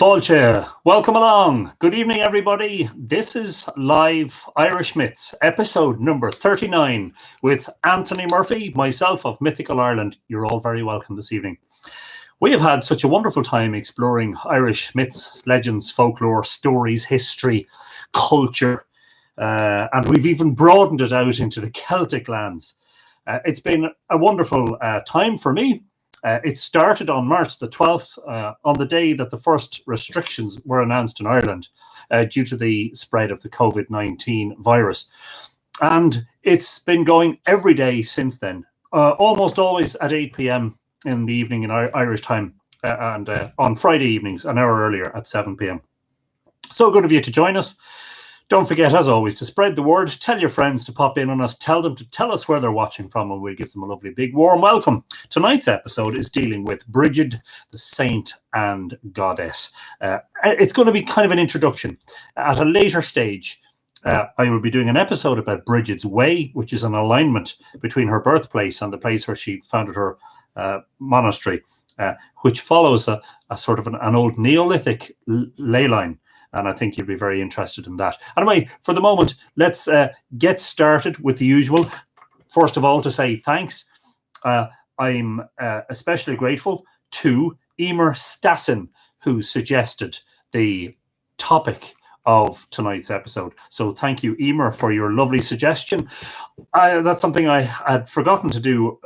Fáilte, welcome along. Good evening, everybody. This is Live Irish Myths, episode number 39, with Anthony Murphy, myself of Mythical Ireland. You're all very welcome this evening. We have had such a wonderful time exploring Irish myths, legends, folklore, stories, history, culture, and we've even broadened it out into the Celtic lands. It's been a wonderful time for me. It started on March the 12th, on the day that the first restrictions were announced in Ireland due to the spread of the COVID-19 virus. And it's been going every day since then, almost always at 8 p.m. in the evening in Irish time, and on Friday evenings, an hour earlier at 7 p.m. So good of you to join us. Don't forget, as always, to spread the word. Tell your friends to pop in on us. Tell them to tell us where they're watching from, and we'll give them a lovely big warm welcome. Tonight's episode is dealing with Brigid, the saint and goddess. It's going to be kind of an introduction. At a later stage, I will be doing an episode about Brigid's Way, which is an alignment between her birthplace and the place where she founded her monastery, which follows a sort of an old Neolithic ley line. And I think you'll be very interested in that. Anyway, for the moment, let's get started with the usual. First of all, to say thanks. I'm especially grateful to Emer Stassin, who suggested the topic of tonight's episode. So thank you, Emer, for your lovely suggestion. That's something I had forgotten to do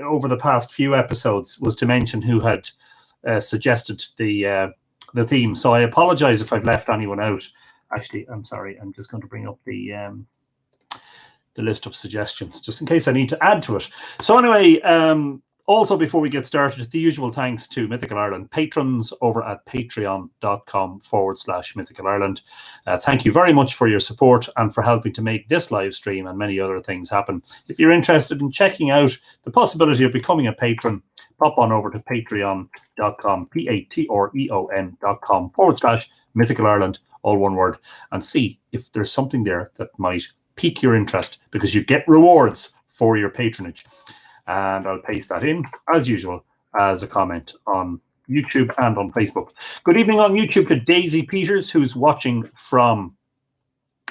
over the past few episodes, was to mention who had suggested the theme. So I apologize if I've left anyone out. Actually, I'm sorry. I'm just going to bring up the list of suggestions just in case I need to add to it. So anyway, also before we get started, the usual thanks to Mythical Ireland patrons over at patreon.com/Mythical Ireland. Thank you very much for your support and for helping to make this live stream and many other things happen. If you're interested in checking out the possibility of becoming a patron, pop on over to patreon.com, patreon.com/Mythical Ireland, all one word, and see if there's something there that might pique your interest, because you get rewards for your patronage. And I'll paste that in, as usual, as a comment on YouTube and on Facebook. Good evening on YouTube to Daisy Peters, who's watching from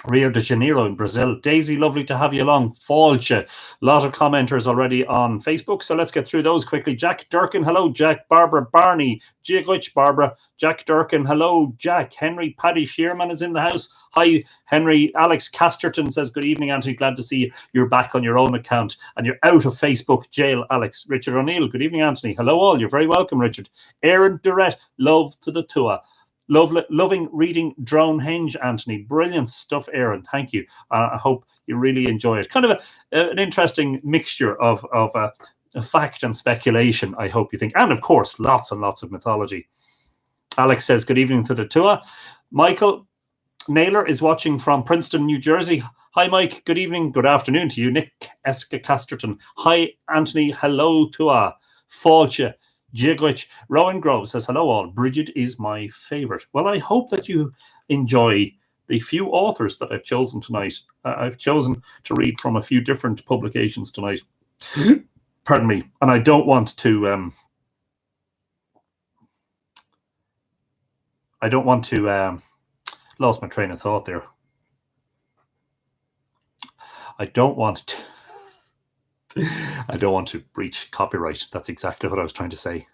Rio de Janeiro in Brazil. Daisy, lovely to have you along. Fáilte. A lot of commenters already on Facebook, so let's get through those quickly. Jack Durkin, hello, Jack. Barbara Barney. Jiggwich, Barbara. Jack Durkin, hello, Jack. Henry Paddy Shearman is in the house. Hi, Henry. Alex Casterton says, good evening, Anthony. Glad to see you're back on your own account and you're out of Facebook jail, Alex. Richard O'Neill, good evening, Anthony. Hello, all. You're very welcome, Richard. Aaron Durrett, love to the Tua. Loving reading Drone Henge, Anthony. Brilliant stuff, Aaron. Thank you. I hope you really enjoy it. Kind of an interesting mixture of fact and speculation, I hope you think. And, of course, lots and lots of mythology. Alex says, good evening to the Tua. Michael Naylor is watching from Princeton, New Jersey. Hi, Mike. Good evening. Good afternoon to you. Nick Eska Casterton. Hi, Anthony. Hello, Tua. Fáilte. Jiggwich. Rowan Grove says, hello all. Brigid is my favorite. Well, I hope that you enjoy the few authors that I've chosen tonight. I've chosen to read from a few different publications tonight. Pardon me. And I don't want to lost my train of thought there. I don't want to breach copyright. That's exactly what I was trying to say.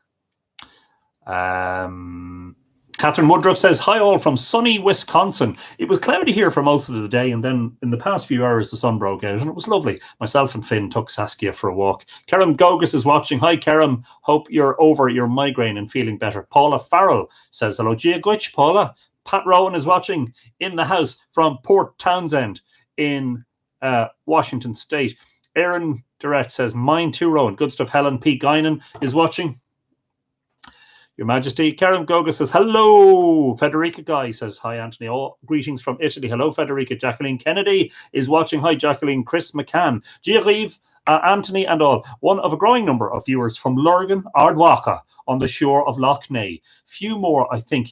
Catherine Woodruff says, hi all from sunny Wisconsin. It was cloudy here for most of the day, and then in the past few hours the sun broke out and it was lovely. Myself and Finn took Saskia for a walk. Kerem Gogus is watching. Hi Kerem, hope you're over your migraine and feeling better. Paula Farrell says, hello. Giagwich, Paula. Pat Rowan is watching in the house from Port Townsend in Washington State. Aaron Durrett says, mine too, Rowan. Good stuff. Helen P. Guinan is watching. Your Majesty. Karen Goga says, hello. Federica Guy says, hi, Anthony. All greetings from Italy. Hello, Federica. Jacqueline Kennedy is watching. Hi, Jacqueline. Chris McCann. Giariv, Anthony and all. One of a growing number of viewers from Lurgan, Ardwacha, on the shore of Loch Ness. Few more, I think,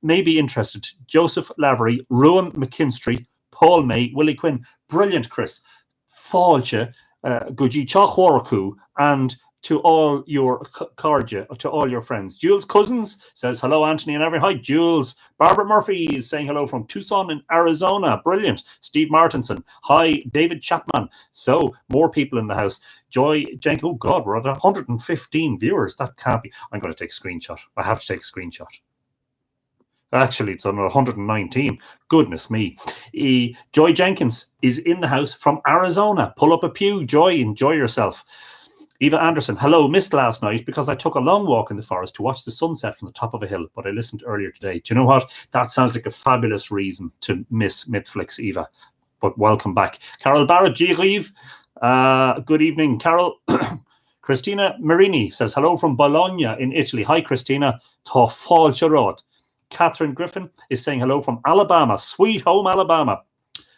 may be interested. Joseph Lavery, Rowan McKinstry, Paul May, Willie Quinn. Brilliant, Chris. Fáilte, Guji Chachwaraku, and to all your to all your friends. Jules Cousins says hello, Anthony and everyone. Hi, Jules. Barbara Murphy is saying hello from Tucson in Arizona. Brilliant. Steve Martinson. Hi, David Chapman. So more people in the house. Joy Jenk. Oh God, we're at 115 viewers. That can't be. I'm going to take a screenshot. I have to take a screenshot. Actually, it's on 119. Goodness me. Joy Jenkins is in the house from Arizona. Pull up a pew. Joy, enjoy yourself. Eva Anderson, hello, missed last night because I took a long walk in the forest to watch the sunset from the top of a hill, but I listened earlier today. Do you know what? That sounds like a fabulous reason to miss MythFlix, Eva. But welcome back. Carol Barrett, G-Rive, good evening, Carol. Christina Marini says, hello from Bologna in Italy. Hi, Christina. To Falcherod. Catherine Griffin is saying hello from Alabama, sweet home Alabama.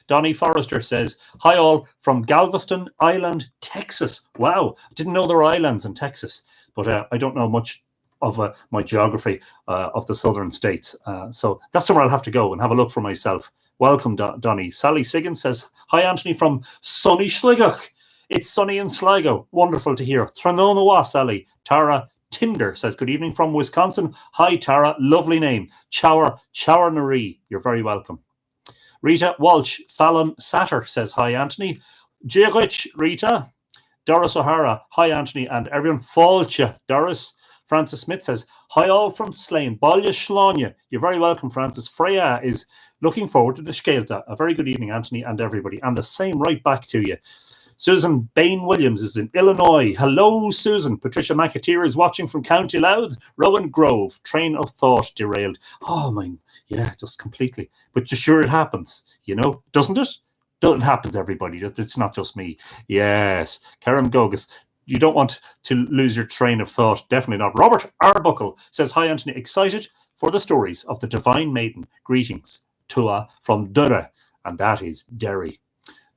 Donnie Forrester says, hi all from Galveston Island, Texas. Wow, didn't know there were islands in Texas, but I don't know much of my geography of the southern states. So that's somewhere I'll have to go and have a look for myself. Welcome, Donnie. Sally Siggins says, hi Anthony from sunny Sligo. It's sunny in Sligo. Wonderful to hear. Tranonawa, Sally. Tara Tinder says, good evening from Wisconsin. Hi Tara, lovely name. Chower-Nari. You're very welcome. Rita Walsh, Fallon Satter says, hi, Anthony. Jirich, Rita. Doris O'Hara, hi, Anthony, and everyone. Falcha, Doris. Francis Smith says, hi, all from Slane. Balya Shlanya. You're very welcome, Francis. Freya is looking forward to the Skelta. A very good evening, Anthony, and everybody. And the same right back to you. Susan Bain Williams is in Illinois. Hello, Susan. Patricia McAteer is watching from County Louth. Rowan Grove, train of thought derailed. Oh, my, yeah, just completely. But sure it happens, you know, doesn't it? It happens, everybody. It's not just me. Yes. Karen Gogus, you don't want to lose your train of thought. Definitely not. Robert Arbuckle says, hi, Anthony. Excited for the stories of the Divine Maiden. Greetings. Tua from Durra. And that is Derry.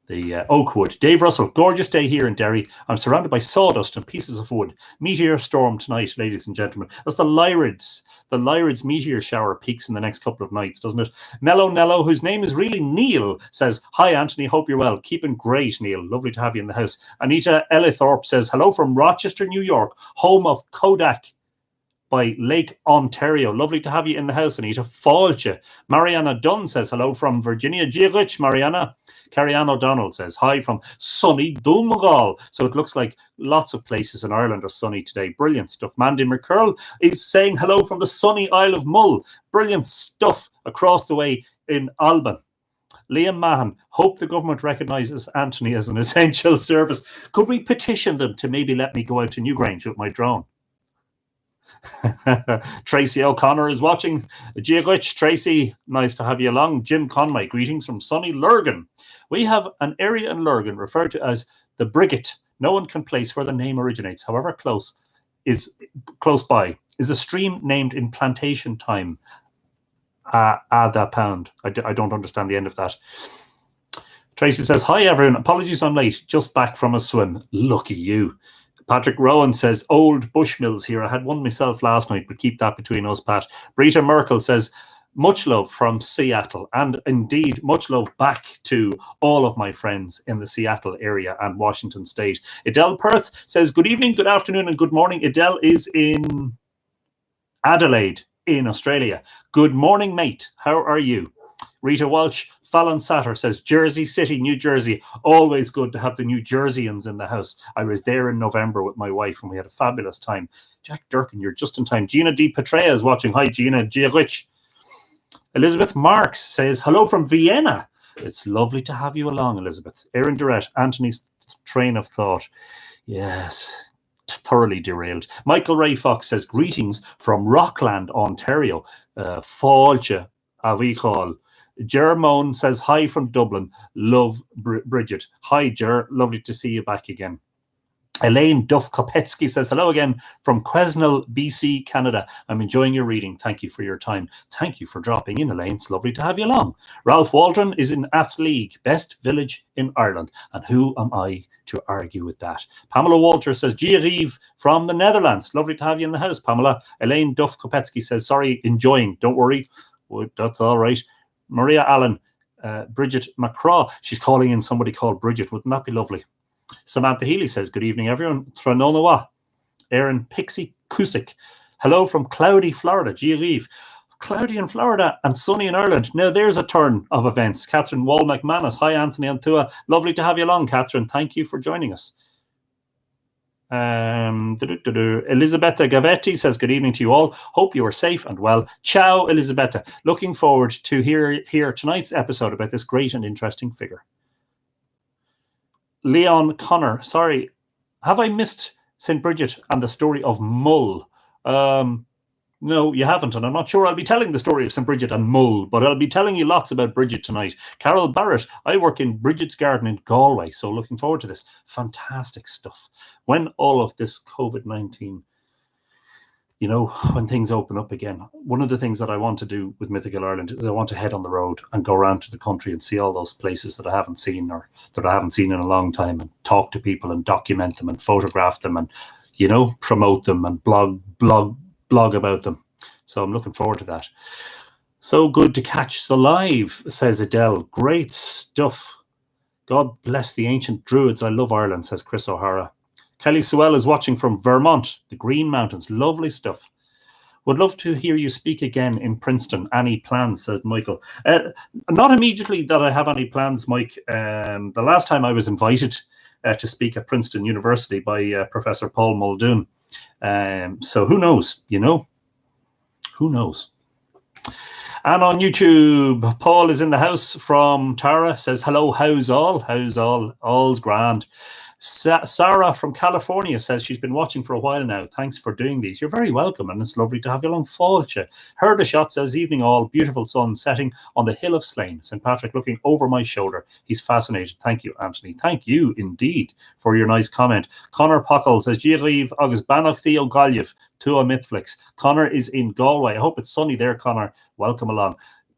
The Oakwood. Dave Russell, gorgeous day here in Derry. I'm surrounded by sawdust and pieces of wood. Meteor storm tonight, ladies and gentlemen. That's the Lyrids. The Lyrids meteor shower peaks in the next couple of nights, doesn't it? Mellow Nello, whose name is really Neil, says, hi, Anthony. Hope you're well. Keeping great, Neil. Lovely to have you in the house. Anita Ellithorpe says, hello from Rochester, New York, home of Kodak by Lake Ontario. Lovely to have you in the house, Anita. Falcha. Mariana Dunn says hello from Virginia. G-Rich, Mariana. Carrie-Anne O'Donnell says hi from sunny Donegal. So it looks like lots of places in Ireland are sunny today. Brilliant stuff. Mandy McCurl is saying hello from the sunny Isle of Mull. Brilliant stuff across the way in Alban. Liam Mahan, hope the government recognises Anthony as an essential service. Could we petition them to maybe let me go out to Newgrange with my drone? Tracy O'Connor is watching. G-Rich, Tracy, nice to have you along. Jim Conway, greetings from sunny Lurgan. We have an area in Lurgan referred to as the Brigid. No one can place where the name originates. However close by is a stream named in plantation time. The pound. I don't understand the end of that. Tracy says, hi everyone. Apologies I'm late. Just back from a swim. Lucky you. Patrick Rowan says, old Bushmills here. I had one myself last night, but keep that between us, Pat. Brita Merkel says, much love from Seattle. And indeed, much love back to all of my friends in the Seattle area and Washington State. Adele Perth says, good evening, good afternoon, and good morning. Adele is in Adelaide in Australia. Good morning, mate. How are you? Rita Walsh, Fallon Satter says, Jersey City, New Jersey. Always good to have the New Jerseyans in the house. I was there in November with my wife and we had a fabulous time. Jack Durkin, you're just in time. Gina D. Petrea is watching. Hi, Gina. Gia Rich. Elizabeth Marks says, hello from Vienna. It's lovely to have you along, Elizabeth. Erin Durrett, Anthony's train of thought. Yes, thoroughly derailed. Michael Ray Fox says, greetings from Rockland, Ontario. Falcha, Avichal. Jermone says, hi from Dublin. Love Brigid. Hi, Jer. Lovely to see you back again. Elaine Duff-Kopetsky says, hello again from Quesnel, BC, Canada. I'm enjoying your reading. Thank you for your time. Thank you for dropping in, Elaine. It's lovely to have you along. Ralph Waldron is in Athleague, best village in Ireland. And who am I to argue with that? Pamela Walter says, G-Rive from the Netherlands. Lovely to have you in the house, Pamela. Elaine Duff-Kopetsky says, sorry, enjoying. Don't worry. Well, that's all right. Maria Allen, Bridget McCraw. She's calling in somebody called Bridget. Wouldn't that be lovely? Samantha Healy says, good evening, everyone. Tranonawa. Erin Pixie Cusick. Hello from cloudy Florida. Giariv. Cloudy in Florida and sunny in Ireland. Now there's a turn of events. Catherine Wall McManus. Hi, Anthony Antua. Lovely to have you along, Catherine. Thank you for joining us. Elisabetta Gavetti says, good evening to you all. Hope you are safe and well. Ciao, Elisabetta. Looking forward to hear tonight's episode about this great and interesting figure. Leon Connor. Sorry, have I missed St. Bridget and the story of Mull? No, you haven't, and I'm not sure I'll be telling the story of St. Bridget and Mull, but I'll be telling you lots about Bridget tonight. Carol Barrett, I work in Bridget's Garden in Galway, so looking forward to this. Fantastic stuff. When all of this COVID-19, when things open up again, one of the things that I want to do with Mythical Ireland is I want to head on the road and go around to the country and see all those places that I haven't seen or that I haven't seen in a long time and talk to people and document them and photograph them and, promote them and blog about them. So I'm looking forward to that. So good to catch the live, says Adele. Great stuff. God bless the ancient druids. I love Ireland, says Chris O'Hara. Kelly Sewell is watching from Vermont, the Green Mountains. Lovely stuff. Would love to hear you speak again in Princeton. Any plans, says Michael. Not immediately that I have any plans, Mike. The last time I was invited to speak at Princeton University by Professor Paul Muldoon. So who knows, Who knows? And on YouTube, Paul is in the house from Tara, says, hello, how's all? How's all? All's grand. Sarah from California says she's been watching for a while now. Thanks for doing these. You're very welcome, and it's lovely to have you along. Fáilte. Heard a shot says, evening all. Beautiful sun setting on the hill of Slane. St. Patrick looking over my shoulder. He's fascinated. Thank you, Anthony. Thank you indeed for your nice comment. Connor Pottle says, Giariv agus Banach Theo Galiev to a MythFlix. Connor is in Galway. I hope it's sunny there, Connor. Welcome along.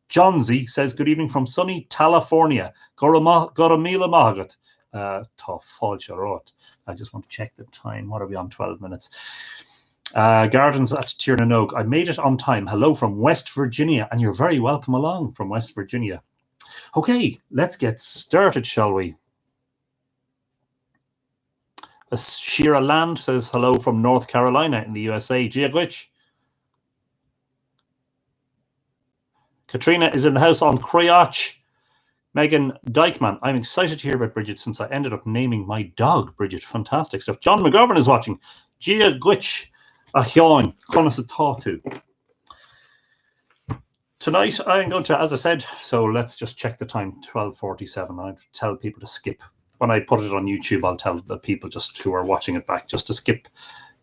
John Z says, good evening from sunny California. Goramila Mahagat. I just want to check the time. What are we on? 12 minutes. Gardens at Tiernanog. I made it on time. Hello from West Virginia, and you're very welcome along from West Virginia. Okay, let's get started, shall we? Shira Land says hello from North Carolina in the USA. Giagwich. Katrina is in the house on Croyach. Megan Dykeman, I'm excited to hear about Bridget since I ended up naming my dog Bridget. Fantastic stuff. John McGovern is watching. Gia Glitch Ahyon, Conasatatu. Tonight I'm going to, as I said, so let's just check the time, 12:47. I tell people to skip. When I put it on YouTube, I'll tell the people just who are watching it back just to skip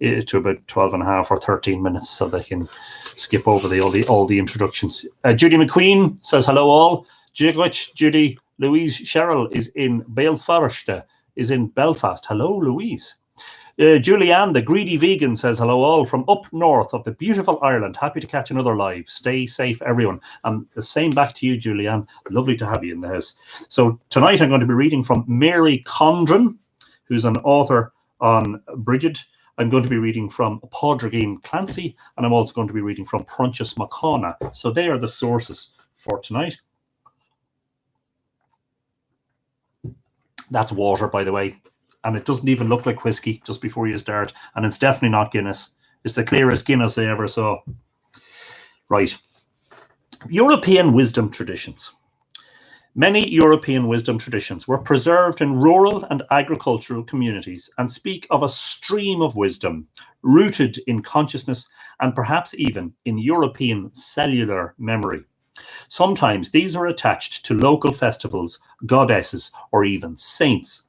to about 12 and a half or 13 minutes so they can skip over all the introductions. Judy McQueen says hello all. Judy Louise Sherrill is in Belfast. Hello, Louise. Julianne, the greedy vegan, says hello all from up north of the beautiful Ireland. Happy to catch another live. Stay safe, everyone. And the same back to you, Julianne. Lovely to have you in the house. So tonight I'm going to be reading from Mary Condren, who's an author on Brigid. I'm going to be reading from Padraigeen Clancy, and I'm also going to be reading from Prunchas McCona. So they are the sources for tonight. That's water, by the way. And it doesn't even look like whiskey just before you start. And it's definitely not Guinness. It's the clearest Guinness I ever saw. Right. European wisdom traditions. Many European wisdom traditions were preserved in rural and agricultural communities and speak of a stream of wisdom rooted in consciousness and perhaps even in European cellular memory. Sometimes these are attached to local festivals, goddesses, or even saints.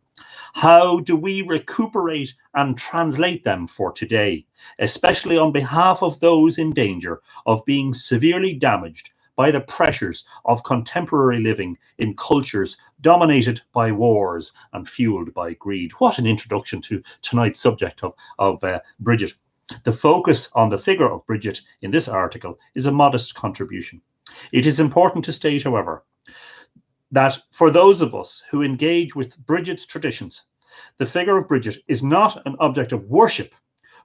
How do we recuperate and translate them for today, especially on behalf of those in danger of being severely damaged by the pressures of contemporary living in cultures dominated by wars and fueled by greed? What an introduction to tonight's subject of Bridget. The focus on the figure of Bridget in this article is a modest contribution. It is important to state, however, that for those of us who engage with Bridget's traditions, the figure of Bridget is not an object of worship,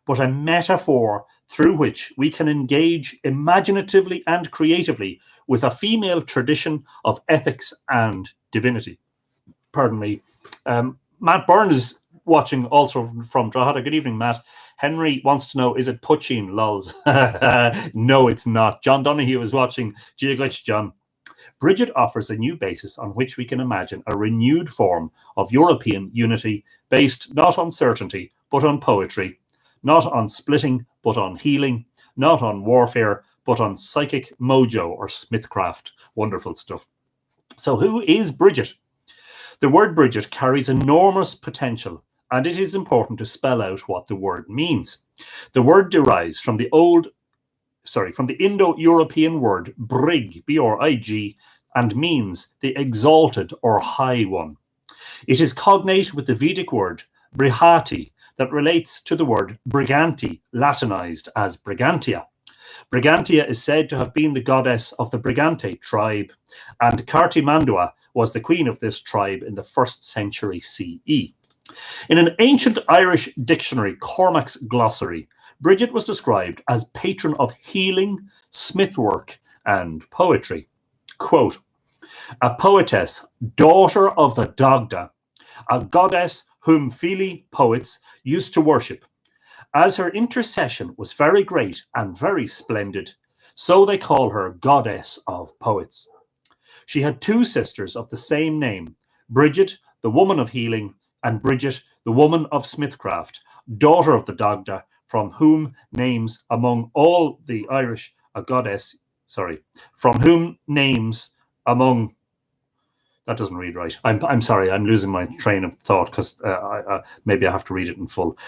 but a metaphor through which we can engage imaginatively and creatively with a female tradition of ethics and divinity. Pardon me. Matt Byrne is watching also from Drogheda. Good evening, Matt. Henry wants to know, is it Pucheen, lols? No, it's not. John Donahue is watching. Giaglich John. Brigid offers a new basis on which we can imagine a renewed form of European unity based not on certainty, but on poetry, not on splitting, but on healing, not on warfare, but on psychic mojo or smithcraft. Wonderful stuff. So who is Brigid? The word Brigid carries enormous potential, and it is important to spell out what the word means. The word derives from the Indo-European word brig, B-R-I-G, and means the exalted or high one. It is cognate with the Vedic word brihati that relates to the word briganti, Latinized as Brigantia. Brigantia is said to have been the goddess of the Brigante tribe, and Cartimandua was the queen of this tribe in the 1st century CE. In an ancient Irish dictionary, Cormac's Glossary, Brigid was described as patron of healing, smithwork, and poetry. Quote, a poetess, daughter of the Dagda, a goddess whom Fili poets used to worship. As her intercession was very great and very splendid, so they call her goddess of poets. She had 2 sisters of the same name, Brigid, the woman of healing, and Bridget, the woman of smithcraft, daughter of the Dagda, from whom names among all the Irish a goddess, from whom names among, that doesn't read right. I'm sorry, I'm losing my train of thought because maybe I have to read it in full.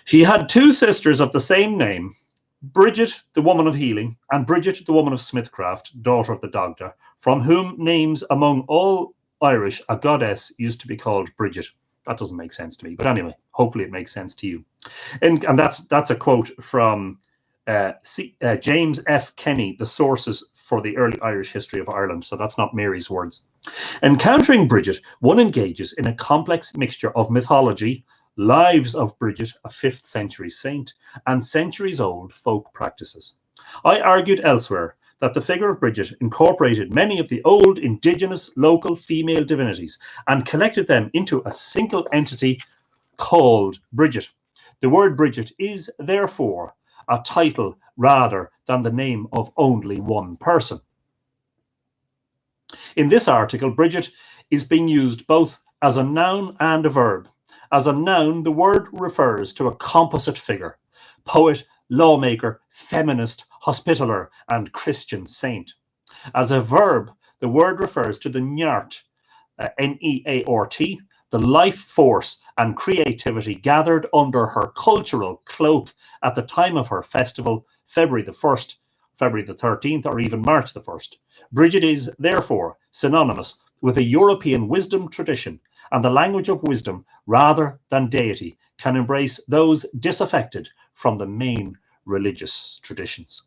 She had 2 sisters of the same name, Brigid, the woman of healing, and Bridget, the woman of smithcraft, daughter of the Dagda, from whom names among all Irish a goddess used to be called Brigid. That doesn't make sense to me, but anyway, hopefully it makes sense to you. And that's a quote from James F. Kenny, the sources for the early Irish history of Ireland. So that's not Mary's words. Encountering Brigid, one engages in a complex mixture of mythology, lives of Brigid, a 5th century saint, and centuries-old folk practices. I argued elsewhere that the figure of Brigid incorporated many of the old indigenous local female divinities and collected them into a single entity called Brigid. The word Brigid is, therefore, a title rather than the name of only one person. In this article, Brigid is being used both as a noun and a verb. As a noun, the word refers to a composite figure, poet, lawmaker, feminist, hospitaller, and Christian saint. As a verb, the word refers to the Neart, N-E-A-R-T, the life force and creativity gathered under her cultural cloak at the time of her festival, February the 1st, February the 13th, or even March the 1st. Brigid is, therefore, synonymous with a European wisdom tradition, and the language of wisdom, rather than deity, can embrace those disaffected from the main religious traditions.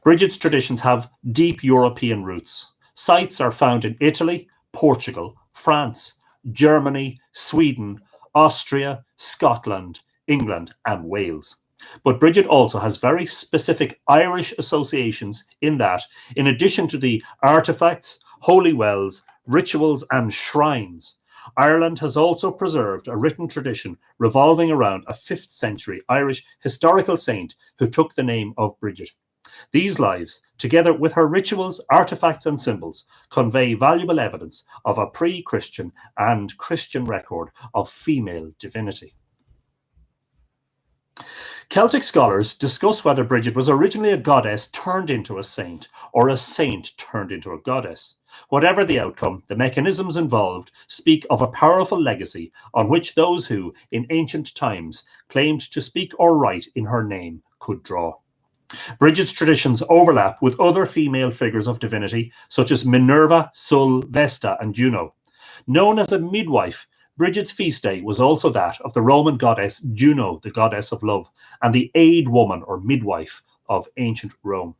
Brigid's traditions have deep European roots. Sites are found in Italy, Portugal, France, Germany, Sweden, Austria, Scotland, England, and Wales. But Brigid also has very specific Irish associations in that, in addition to the artifacts, holy wells, rituals, and shrines, Ireland has also preserved a written tradition revolving around a 5th century Irish historical saint who took the name of Brigid. These lives, together with her rituals, artifacts, and symbols, convey valuable evidence of a pre-Christian and Christian record of female divinity. Celtic scholars discuss whether Brigid was originally a goddess turned into a saint, or a saint turned into a goddess. Whatever the outcome, the mechanisms involved speak of a powerful legacy on which those who, in ancient times, claimed to speak or write in her name could draw. Brigid's traditions overlap with other female figures of divinity, such as Minerva, Sul, Vesta, and Juno. Known as a midwife, Brigid's feast day was also that of the Roman goddess Juno, the goddess of love, and the aid woman or midwife of ancient Rome.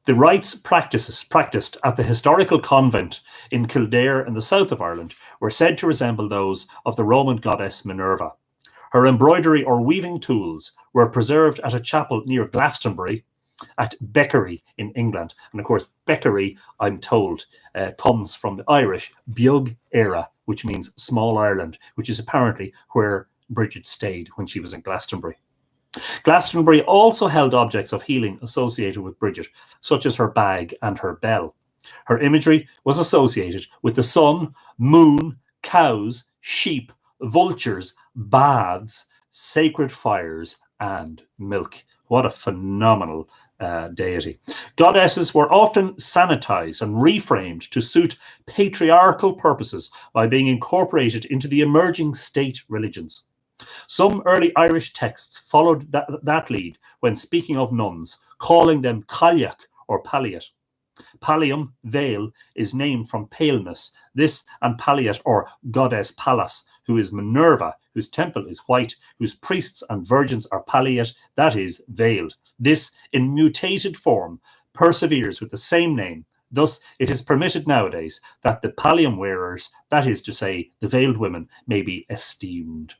The rites practiced at the historical convent in Kildare in the south of Ireland were said to resemble those of the Roman goddess Minerva. Her embroidery or weaving tools were preserved at a chapel near Glastonbury, at Beckery in England. And of course, Beckery, I'm told, comes from the Irish Beag era, which means small Ireland, which is apparently where Brigid stayed when she was in Glastonbury. Glastonbury also held objects of healing associated with Brigid, such as her bag and her bell. Her imagery was associated with the sun, moon, cows, sheep, vultures, baths, sacred fires, and milk. What a phenomenal deity. Goddesses were often sanitized and reframed to suit patriarchal purposes by being incorporated into the emerging state religions. Some early Irish texts followed that lead when speaking of nuns, calling them Cailleach or Palliate. Pallium, veil, is named from paleness. This and Palliate, or goddess Pallas, who is Minerva, whose temple is white, whose priests and virgins are Palliate, that is, veiled. This, in mutated form, perseveres with the same name. Thus, it is permitted nowadays that the pallium wearers, that is to say, the veiled women, may be esteemed.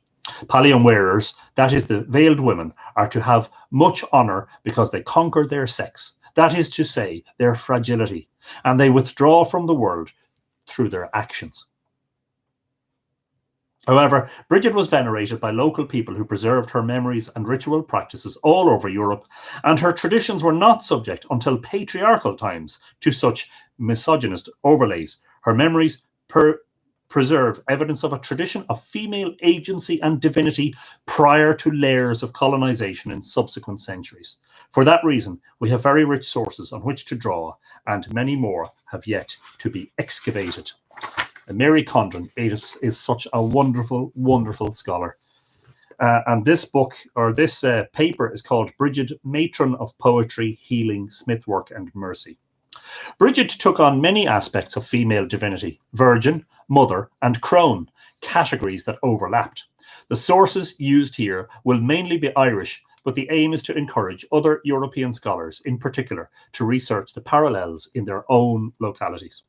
Pallium wearers, that is, the veiled women, are to have much honour because they conquer their sex, that is to say, their fragility, and they withdraw from the world through their actions. However, Brigid was venerated by local people who preserved her memories and ritual practices all over Europe, and her traditions were not subject until patriarchal times to such misogynist overlays. Her memories preserve evidence of a tradition of female agency and divinity prior to layers of colonization in subsequent centuries. For that reason, we have very rich sources on which to draw, and many more have yet to be excavated. Mary Condren is such a wonderful, wonderful scholar. And this book, or this paper, is called Brigid, Matron of Poetry, Healing, Smithwork and Mercy. Brigid took on many aspects of female divinity: virgin, mother, and crone, categories that overlapped. The sources used here will mainly be Irish, but the aim is to encourage other European scholars, in particular, to research the parallels in their own localities.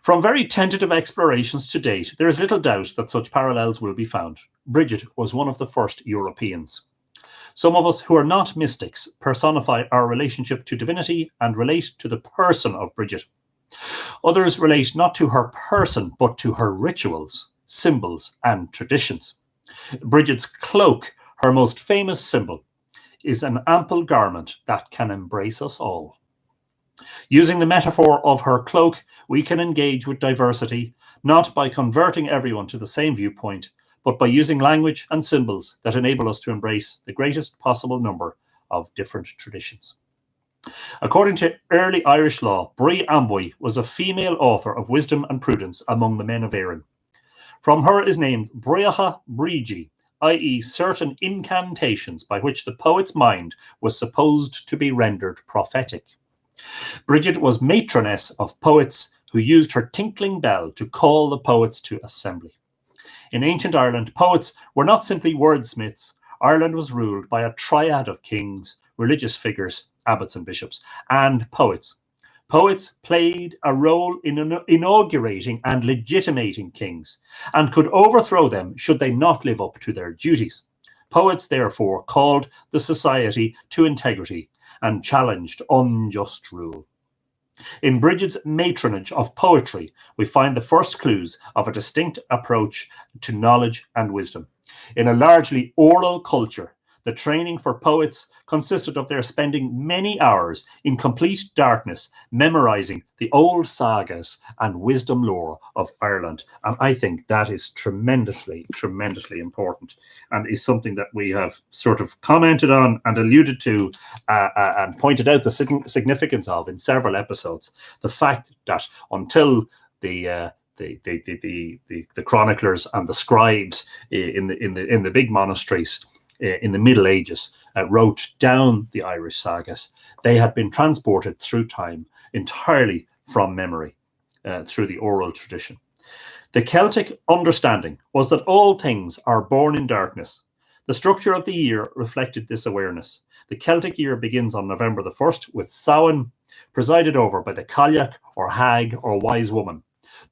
From very tentative explorations to date, there is little doubt that such parallels will be found. Brigid was one of the first Europeans. Some of us who are not mystics personify our relationship to divinity and relate to the person of Brigid. Others relate not to her person, but to her rituals, symbols, and traditions. Brigid's cloak, her most famous symbol, is an ample garment that can embrace us all. Using the metaphor of her cloak, we can engage with diversity, not by converting everyone to the same viewpoint, but by using language and symbols that enable us to embrace the greatest possible number of different traditions. According to early Irish law, Brí Amboy was a female author of wisdom and prudence among the men of Éireann. From her is named Breacha Brigi, i.e. certain incantations by which the poet's mind was supposed to be rendered prophetic. Brigid was matroness of poets who used her tinkling bell to call the poets to assembly. In ancient Ireland, poets were not simply wordsmiths. Ireland was ruled by a triad of kings, religious figures, abbots and bishops, and poets. Poets played a role in inaugurating and legitimating kings, and could overthrow them should they not live up to their duties. Poets, therefore, called the society to integrity and challenged unjust rule. In Brigid's matronage of poetry, we find the first clues of a distinct approach to knowledge and wisdom. In a largely oral culture, the training for poets consisted of their spending many hours in complete darkness, memorizing the old sagas and wisdom lore of Ireland. And I think that is tremendously, tremendously important, and is something that we have sort of commented on and alluded to and pointed out the significance of in several episodes. The fact that until the chroniclers and the scribes in the big monasteries in the Middle Ages wrote down the Irish sagas, they had been transported through time entirely from memory through the oral tradition. The Celtic understanding was that all things are born in darkness. The structure of the year reflected this awareness. The Celtic year begins on November the 1st with Samhain, presided over by the Cailleach or hag or wise woman.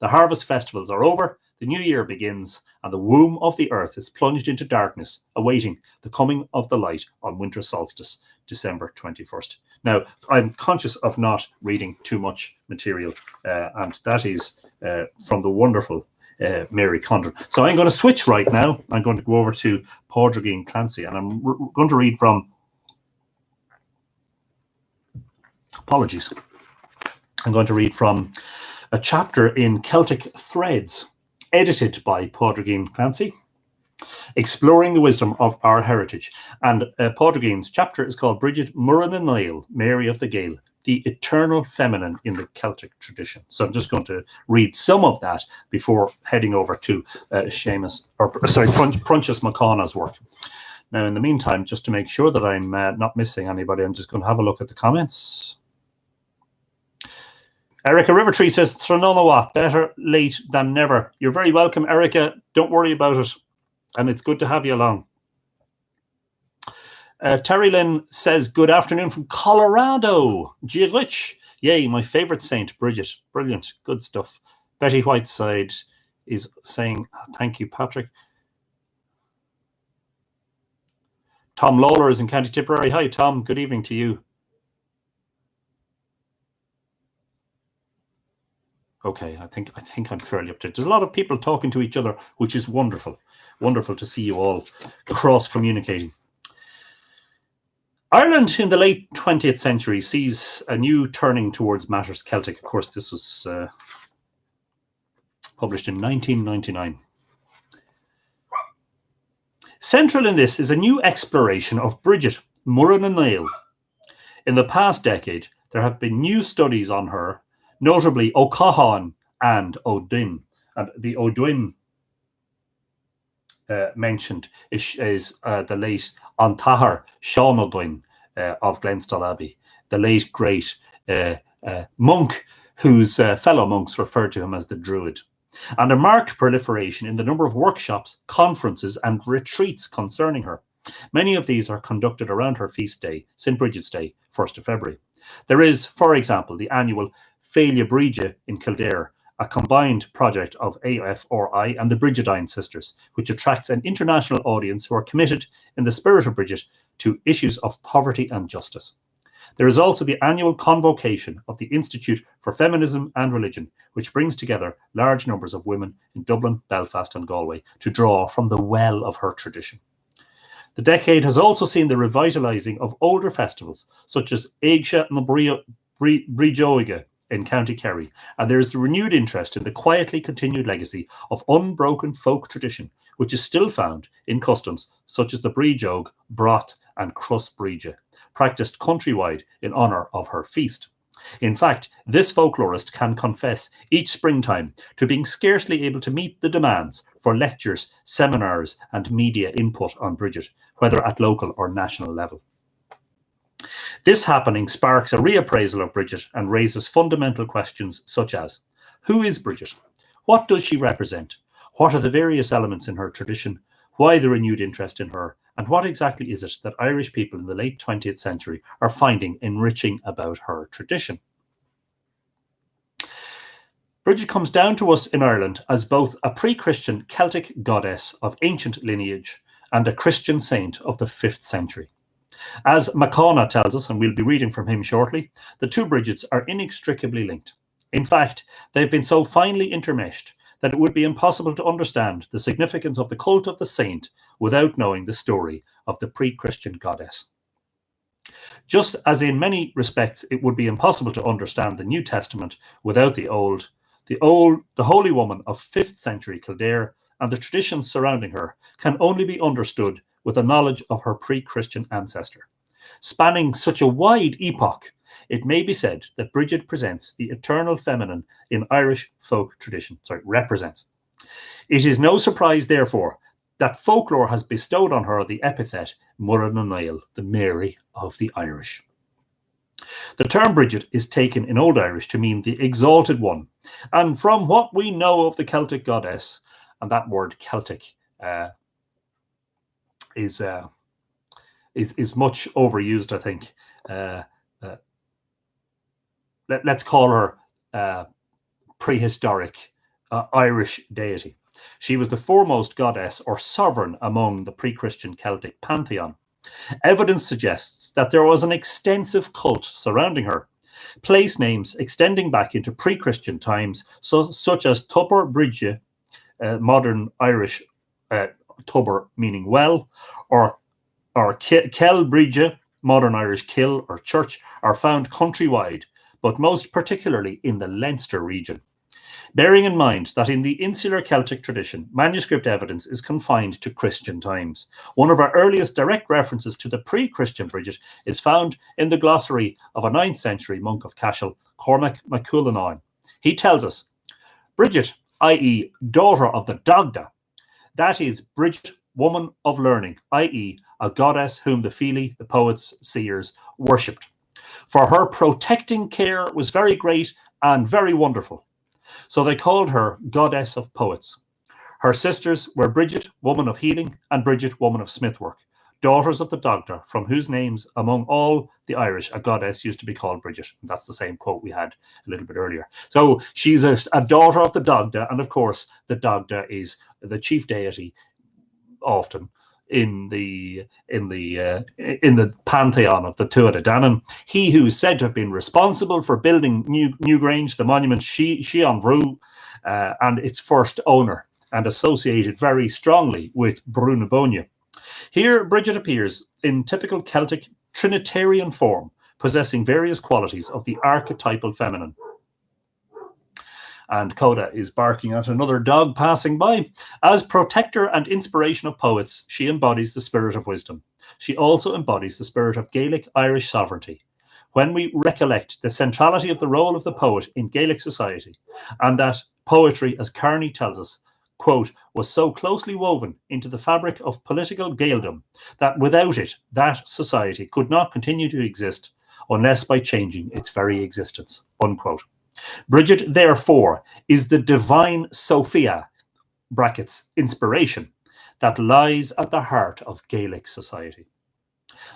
The harvest festivals are over, the new year begins, and the womb of the earth is plunged into darkness, awaiting the coming of the light on winter solstice, December 21st. Now, I'm conscious of not reading too much material, and that is from the wonderful Mary Condren. So I'm going to switch right now. I'm going to go over to Brigid Clancy, and I'm going to read from... Apologies. I'm going to read from a chapter in Celtic Threads, edited by Brigid Clancy, exploring the wisdom of our heritage. And Brigid's chapter is called Brigid Muireann na nGael, Mary of the Gael, the eternal feminine in the Celtic tradition. So I'm just going to read some of that before heading over to Prunchas McConaughey's work. Now, in the meantime, just to make sure that I'm not missing anybody, I'm just going to have a look at the comments. Erica Rivertree says, Thranonawat, better late than never. You're very welcome, Erica. Don't worry about it. And it's good to have you along. Terry Lynn says, good afternoon from Colorado. Gia Rich. Yay, my favorite saint, Bridget. Brilliant. Good stuff. Betty Whiteside is saying, thank you, Patrick. Tom Lawler is in County Tipperary. Hi, Tom. Good evening to you. Okay, I think I'm fairly up to it. There's a lot of people talking to each other, which is wonderful. Wonderful to see you all cross-communicating. Ireland in the late 20th century sees a new turning towards matters Celtic. Of course, this was published in 1999. Central in this is a new exploration of Bridget, Muireann na nGael. In the past decade, there have been new studies on her, notably O'Cahan and O'Dwym. And the O'Dwym mentioned is the late Antahar Sean O'Dwym of Glenstal Abbey, the late great monk whose fellow monks referred to him as the Druid. And a marked proliferation in the number of workshops, conferences, and retreats concerning her. Many of these are conducted around her feast day, St. Bridget's Day, 1st of February. There is, for example, the annual Is Bridget in Kildare, a combined project of AFRI and the Brigidine sisters, which attracts an international audience who are committed, in the spirit of Bridget, to issues of poverty and justice. There is also the annual convocation of the Institute for Feminism and Religion, which brings together large numbers of women in Dublin, Belfast and Galway to draw from the well of her tradition. The decade has also seen the revitalising of older festivals, such as Éagsha na Brídeoga in County Kerry, and there is a renewed interest in the quietly continued legacy of unbroken folk tradition, which is still found in customs such as the Brídeog, Broth and Crus Bríde, practiced countrywide in honour of her feast. In fact, this folklorist can confess each springtime to being scarcely able to meet the demands for lectures, seminars and media input on Bridget, whether at local or national level. This happening sparks a reappraisal of Bridget and raises fundamental questions such as, who is Bridget? What does she represent? What are the various elements in her tradition? Why the renewed interest in her? And what exactly is it that Irish people in the late 20th century are finding enriching about her tradition? Bridget comes down to us in Ireland as both a pre-Christian Celtic goddess of ancient lineage and a Christian saint of the 5th century. As McConaughey tells us, and we'll be reading from him shortly, the two Bridgets are inextricably linked. In fact, they've been so finely intermeshed that it would be impossible to understand the significance of the cult of the saint without knowing the story of the pre-Christian goddess. Just as in many respects it would be impossible to understand the New Testament without the Holy Woman of 5th century Kildare and the traditions surrounding her can only be understood with a knowledge of her pre-Christian ancestor. Spanning such a wide epoch, it may be said that Bridget presents the eternal feminine in Irish folk tradition. Represents. It is no surprise, therefore, that folklore has bestowed on her the epithet Muireann na nGael, the Mary of the Irish. The term Bridget is taken in Old Irish to mean the exalted one, and from what we know of the Celtic goddess, and that word Celtic is much overused, I think. Let's call her prehistoric Irish deity. She was the foremost goddess or sovereign among the pre-Christian Celtic pantheon. Evidence suggests that there was an extensive cult surrounding her. Place names extending back into pre-Christian times, such as Tubber Brigid, modern Irish Tubber meaning well, or Kel Brigid, modern Irish kill or church, are found countrywide, but most particularly in the Leinster region. Bearing in mind that in the insular Celtic tradition, manuscript evidence is confined to Christian times. One of our earliest direct references to the pre-Christian Brigid is found in the glossary of a 9th century monk of Cashel, Cormac MacCuillenain. He tells us, Brigid, i.e. daughter of the Dagda, that is Brigid, woman of learning, i.e. a goddess whom the Fili, the poets, seers, worshipped. For her protecting care was very great and very wonderful. So they called her Goddess of Poets. Her sisters were Brigid, woman of healing, and Brigid, woman of smithwork, daughters of the Dagda, from whose names among all the Irish a goddess used to be called Brigid. And that's the same quote we had a little bit earlier. So she's a daughter of the Dagda, and of course the Dagda is the chief deity often in the pantheon of the Tuatha Dé Danann. He who is said to have been responsible for building Newgrange, the monument Shean Bhrú, and its first owner, and associated very strongly with Brunabónna. Here, Brigid appears in typical Celtic Trinitarian form, possessing various qualities of the archetypal feminine. And Coda is barking at another dog passing by. As protector and inspiration of poets, she embodies the spirit of wisdom. She also embodies the spirit of Gaelic Irish sovereignty. When we recollect the centrality of the role of the poet in Gaelic society, and that poetry, as Kearney tells us, quote, was so closely woven into the fabric of political Gaeldom that without it, that society could not continue to exist unless by changing its very existence, unquote. Brigid, therefore, is the divine Sophia, brackets, inspiration, that lies at the heart of Gaelic society.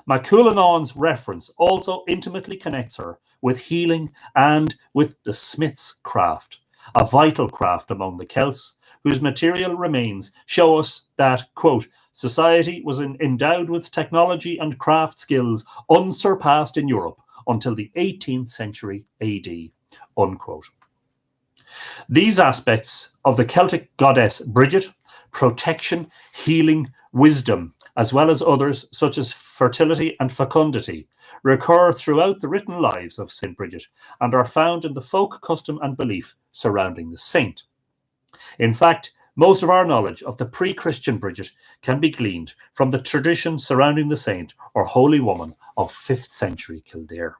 MacCuillenain's reference also intimately connects her with healing and with the smith's craft, a vital craft among the Celts, whose material remains show us that, quote, society was endowed with technology and craft skills unsurpassed in Europe until the 18th century AD. Unquote. These aspects of the Celtic goddess Brigid, protection, healing, wisdom, as well as others such as fertility and fecundity, recur throughout the written lives of St. Brigid and are found in the folk custom and belief surrounding the saint. In fact, most of our knowledge of the pre-Christian Brigid can be gleaned from the tradition surrounding the saint or holy woman of 5th century Kildare.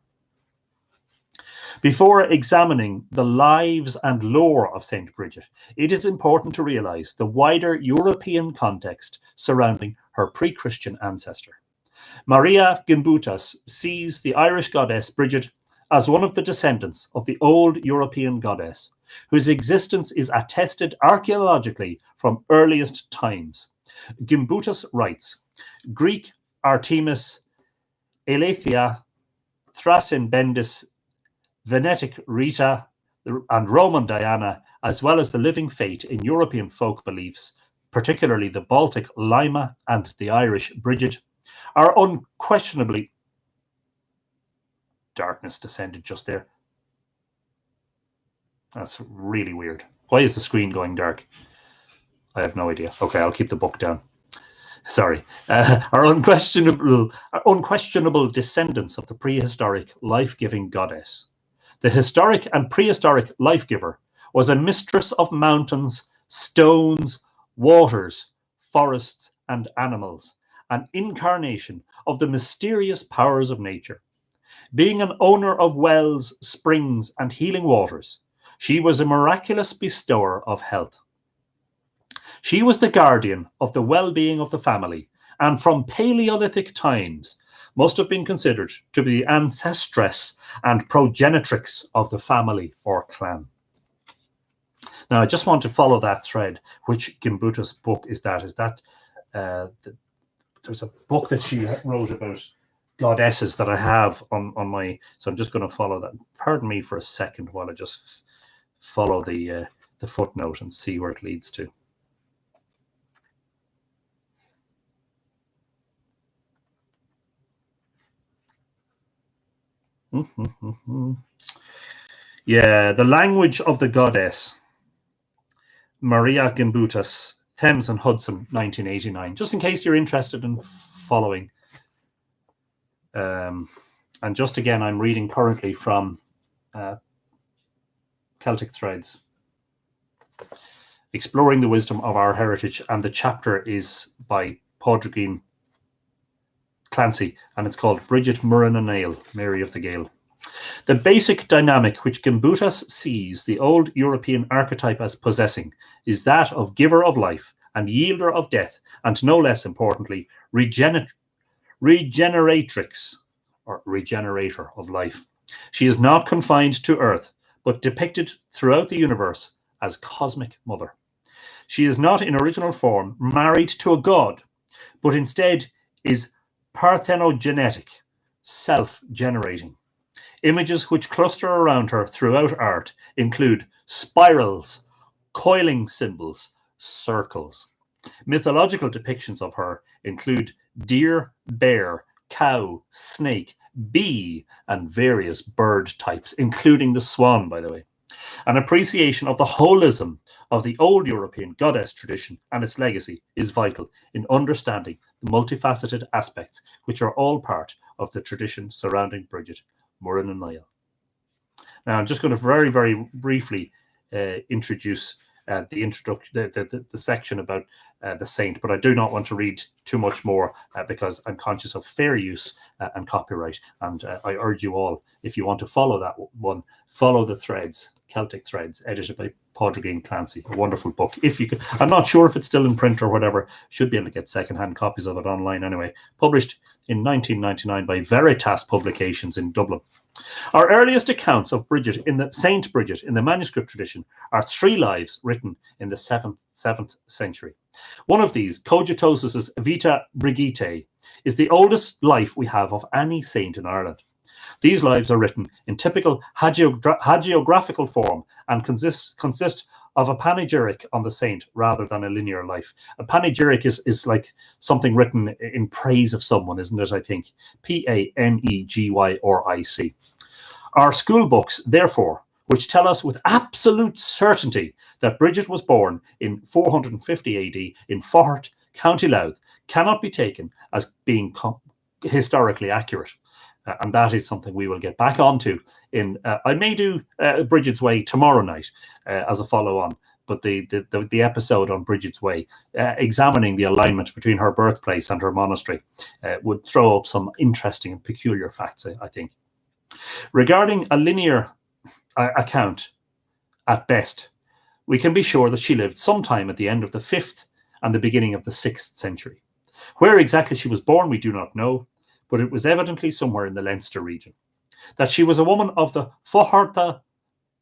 Before examining the lives and lore of St. Brigid, it is important to realise the wider European context surrounding her pre-Christian ancestor. Maria Gimbutas sees the Irish goddess Brigid as one of the descendants of the old European goddess, whose existence is attested archaeologically from earliest times. Gimbutas writes, Greek Artemis, Aletheia, Thracian Bendis, Venetic Rita, and Roman Diana, as well as the living fate in European folk beliefs, particularly the Baltic Lima and the Irish Brigid, are unquestionably... Darkness descended just there. That's really weird. Why is the screen going dark? I have no idea. Okay, I'll keep the book down. Sorry. Are unquestionable descendants of the prehistoric life-giving goddess. The historic and prehistoric life-giver was a mistress of mountains, stones, waters, forests, and animals, an incarnation of the mysterious powers of nature. Being an owner of wells, springs, and healing waters, she was a miraculous bestower of health. She was the guardian of the well-being of the family, and from Paleolithic times must have been considered to be the ancestress and progenitrix of the family or clan. Now, I just want to follow that thread. Which Gimbutas book is that? There's a book that she wrote about goddesses that I have on my... So I'm just going to follow that. Pardon me for a second while I just follow the the footnote and see where it leads to. Yeah, the language of the goddess, Maria Gimbutas, Thames and Hudson, 1989. Just in case you're interested in following. And just again, I'm reading currently from Celtic Threads, Exploring the Wisdom of Our Heritage, and the chapter is by Brigid Clancy, and it's called Bridget Murren and Nail, Mary of the Gale. The basic dynamic which Gimbutas sees the old European archetype as possessing is that of giver of life and yielder of death, and no less importantly, regeneratrix, or regenerator of life. She is not confined to Earth, but depicted throughout the universe as cosmic mother. She is not in original form married to a god, but instead is parthenogenetic, self-generating. Images which cluster around her throughout art include spirals, coiling symbols, circles. Mythological depictions of her include deer, bear, cow, snake, bee, and various bird types, including the swan, by the way. An appreciation of the holism of the old European goddess tradition and its legacy is vital in understanding the multifaceted aspects which are all part of the tradition surrounding Brigid Murren and Nail. Now, I'm just going to very, very briefly introduce the introduction, the section about the saint, but I do not want to read too much more because I'm conscious of fair use and copyright. And I urge you all, if you want to follow that one, follow the threads, Celtic Threads, edited by Brigid Clancy. A wonderful book. If you could, I'm not sure if it's still in print or whatever. Should be able to get secondhand copies of it online anyway. Published in 1999 by Veritas Publications in Dublin. Our earliest accounts of Brigid in the Saint Brigid in the manuscript tradition are 3 lives written in the 7th century. One of these, Cogitosus's Vita Brigitae, is the oldest life we have of any saint in Ireland. These lives are written in typical hagiographical form and consist of a panegyric on the saint rather than a linear life. A panegyric is like something written in praise of someone, isn't it, I think? P-A-N-E-G-Y-R-I-C. Our school books, therefore, which tell us with absolute certainty that Brigid was born in 450 AD in Faughart, County Louth, cannot be taken as being historically accurate. And that is something we will get back onto in I may do Brigid's Way tomorrow night as a follow-on, but the episode on Brigid's Way, examining the alignment between her birthplace and her monastery, would throw up some interesting and peculiar facts, I think. Regarding a linear account, at best, we can be sure that she lived sometime at the end of the 5th and the beginning of the 6th century. Where exactly she was born, we do not know, but it was evidently somewhere in the Leinster region. That she was a woman of the Faughart,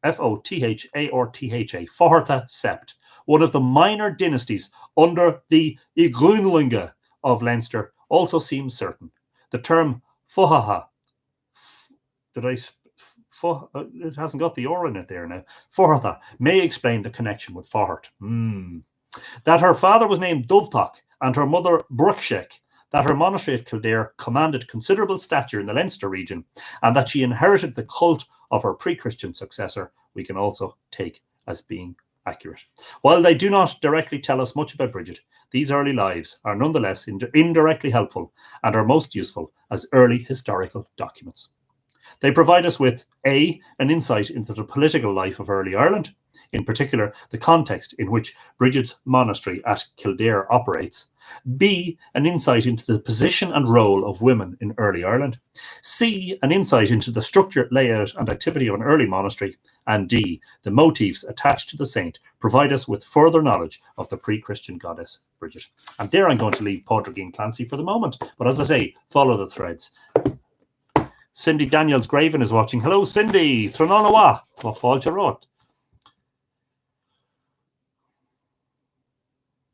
F-O-T-H-A-R-T-H-A, Faughart sept, one of the minor dynasties under the Igrunlinga of Leinster, also seems certain. The term Faughata, it hasn't got the R in it there now, Faughata, may explain the connection with Faughart. That her father was named Dovtak and her mother Bruchshek, that her monastery at Kildare commanded considerable stature in the Leinster region, and that she inherited the cult of her pre-Christian successor, we can also take as being accurate. While they do not directly tell us much about Brigid, these early lives are nonetheless indirectly helpful and are most useful as early historical documents. They provide us with A, an insight into the political life of early Ireland, in particular the context in which Brigid's monastery at Kildare operates. B, an insight into the position and role of women in early Ireland. C, an insight into the structure, layout, and activity of an early monastery. And D, the motifs attached to the saint provide us with further knowledge of the pre-Christian goddess Brigid. And there I'm going to leave Brigid Clancy for the moment. But as I say, follow the threads. Cindy Daniels Graven is watching. Hello, Cindy. Tronolawa. What fault you wrote?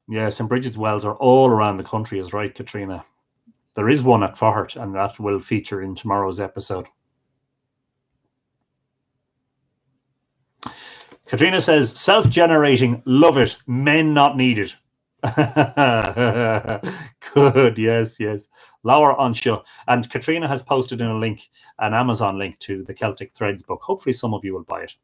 Yes, and Brigid's wells are all around the country, is right, Katrina. There is one at Faughart, and that will feature in tomorrow's episode. Katrina says, self-generating, love it. Men not needed. Good, yes. Laura Anshaw. And Katrina has posted in a link, an Amazon link to the Celtic Threads book. Hopefully some of you will buy it.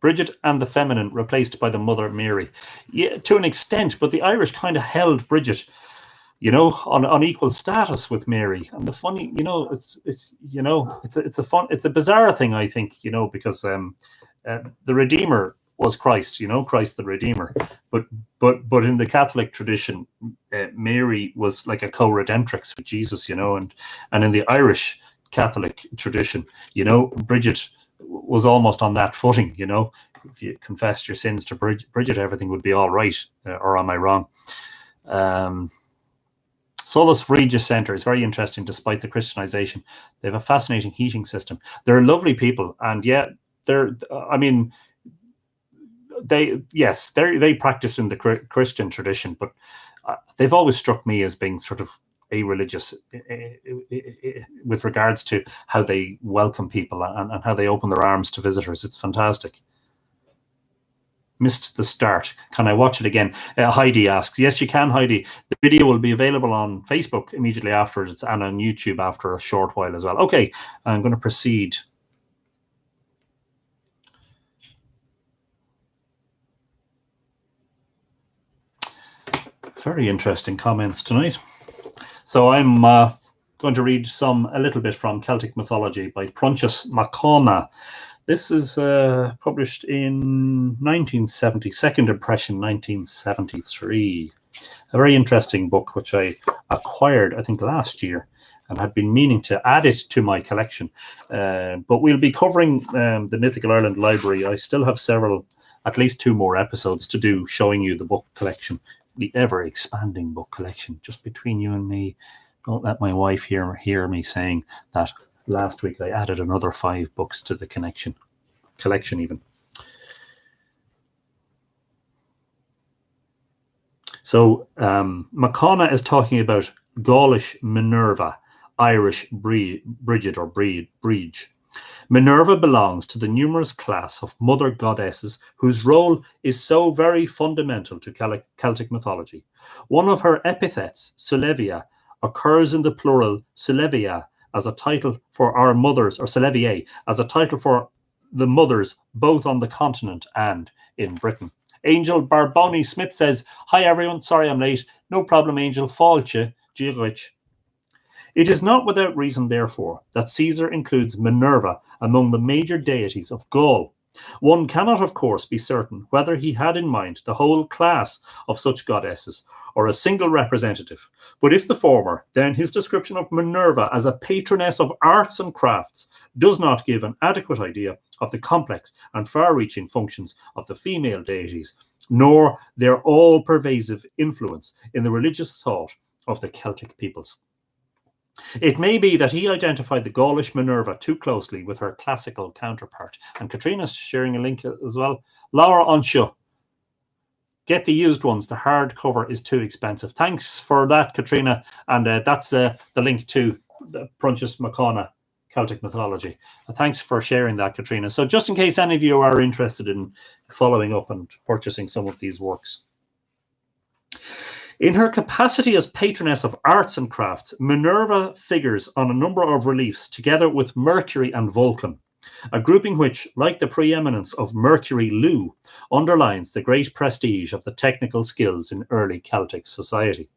Brigid and the feminine replaced by the Mother Mary. Yeah, to an extent, but the Irish kind of held Brigid, on equal status with Mary. And the funny, it's a bizarre thing, I think, because the Redeemer was Christ, Christ the Redeemer. But in the Catholic tradition, Mary was like a co-redemptrix with Jesus, and in the Irish Catholic tradition, Brigid was almost on that footing, if you confessed your sins to Brigid, everything would be all right. Or am I wrong? Solus Regis Centre is very interesting despite the Christianization. They have a fascinating heating system. They're lovely people, and yet they practice in the Christian tradition, but they've always struck me as being sort of a-religious with regards to how they welcome people and how they open their arms to visitors. It's fantastic. Missed the start. Can I watch it again? Heidi asks. Yes, you can, Heidi. The video will be available on Facebook immediately afterwards and on YouTube after a short while as well. Okay, I'm going to proceed. Very interesting comments tonight. So I'm going to read a little bit from Celtic Mythology by Prunchus MacCona. This is published in 1970, second impression, 1973. A very interesting book, which I acquired, I think, last year and had been meaning to add it to my collection. But we'll be covering the Mythical Ireland library. I still have at least 2 more episodes to do, showing you the book collection, the ever-expanding book collection, just between you and me. Don't let my wife hear me saying that last week I added another 5 books to the collection even. So MacCona is talking about Gaulish Minerva, Irish Brigid or Brigid. Minerva belongs to the numerous class of mother goddesses whose role is so very fundamental to Celtic mythology. One of her epithets, Sulevia, occurs in the plural Sulevia as a title for our mothers, or Suleviae, as a title for the mothers both on the continent and in Britain. Angel Barboni Smith says, hi everyone, sorry I'm late. No problem, Angel. Fáilte, Díreach. It is not without reason, therefore, that Caesar includes Minerva among the major deities of Gaul. One cannot, of course, be certain whether he had in mind the whole class of such goddesses or a single representative. But if the former, then his description of Minerva as a patroness of arts and crafts does not give an adequate idea of the complex and far-reaching functions of the female deities, nor their all-pervasive influence in the religious thought of the Celtic peoples. It may be that he identified the Gaulish Minerva too closely with her classical counterpart. And Katrina's sharing a link as well. Laura Anshaw. Get the used ones. The hardcover is too expensive. Thanks for that, Katrina. And that's the link to the Prunchus MacCona, Celtic Mythology. Thanks for sharing that, Katrina. So just in case any of you are interested in following up and purchasing some of these works. In her capacity as patroness of arts and crafts, Minerva figures on a number of reliefs together with Mercury and Vulcan, a grouping which, like the preeminence of Mercury Lou, underlines the great prestige of the technical skills in early Celtic society.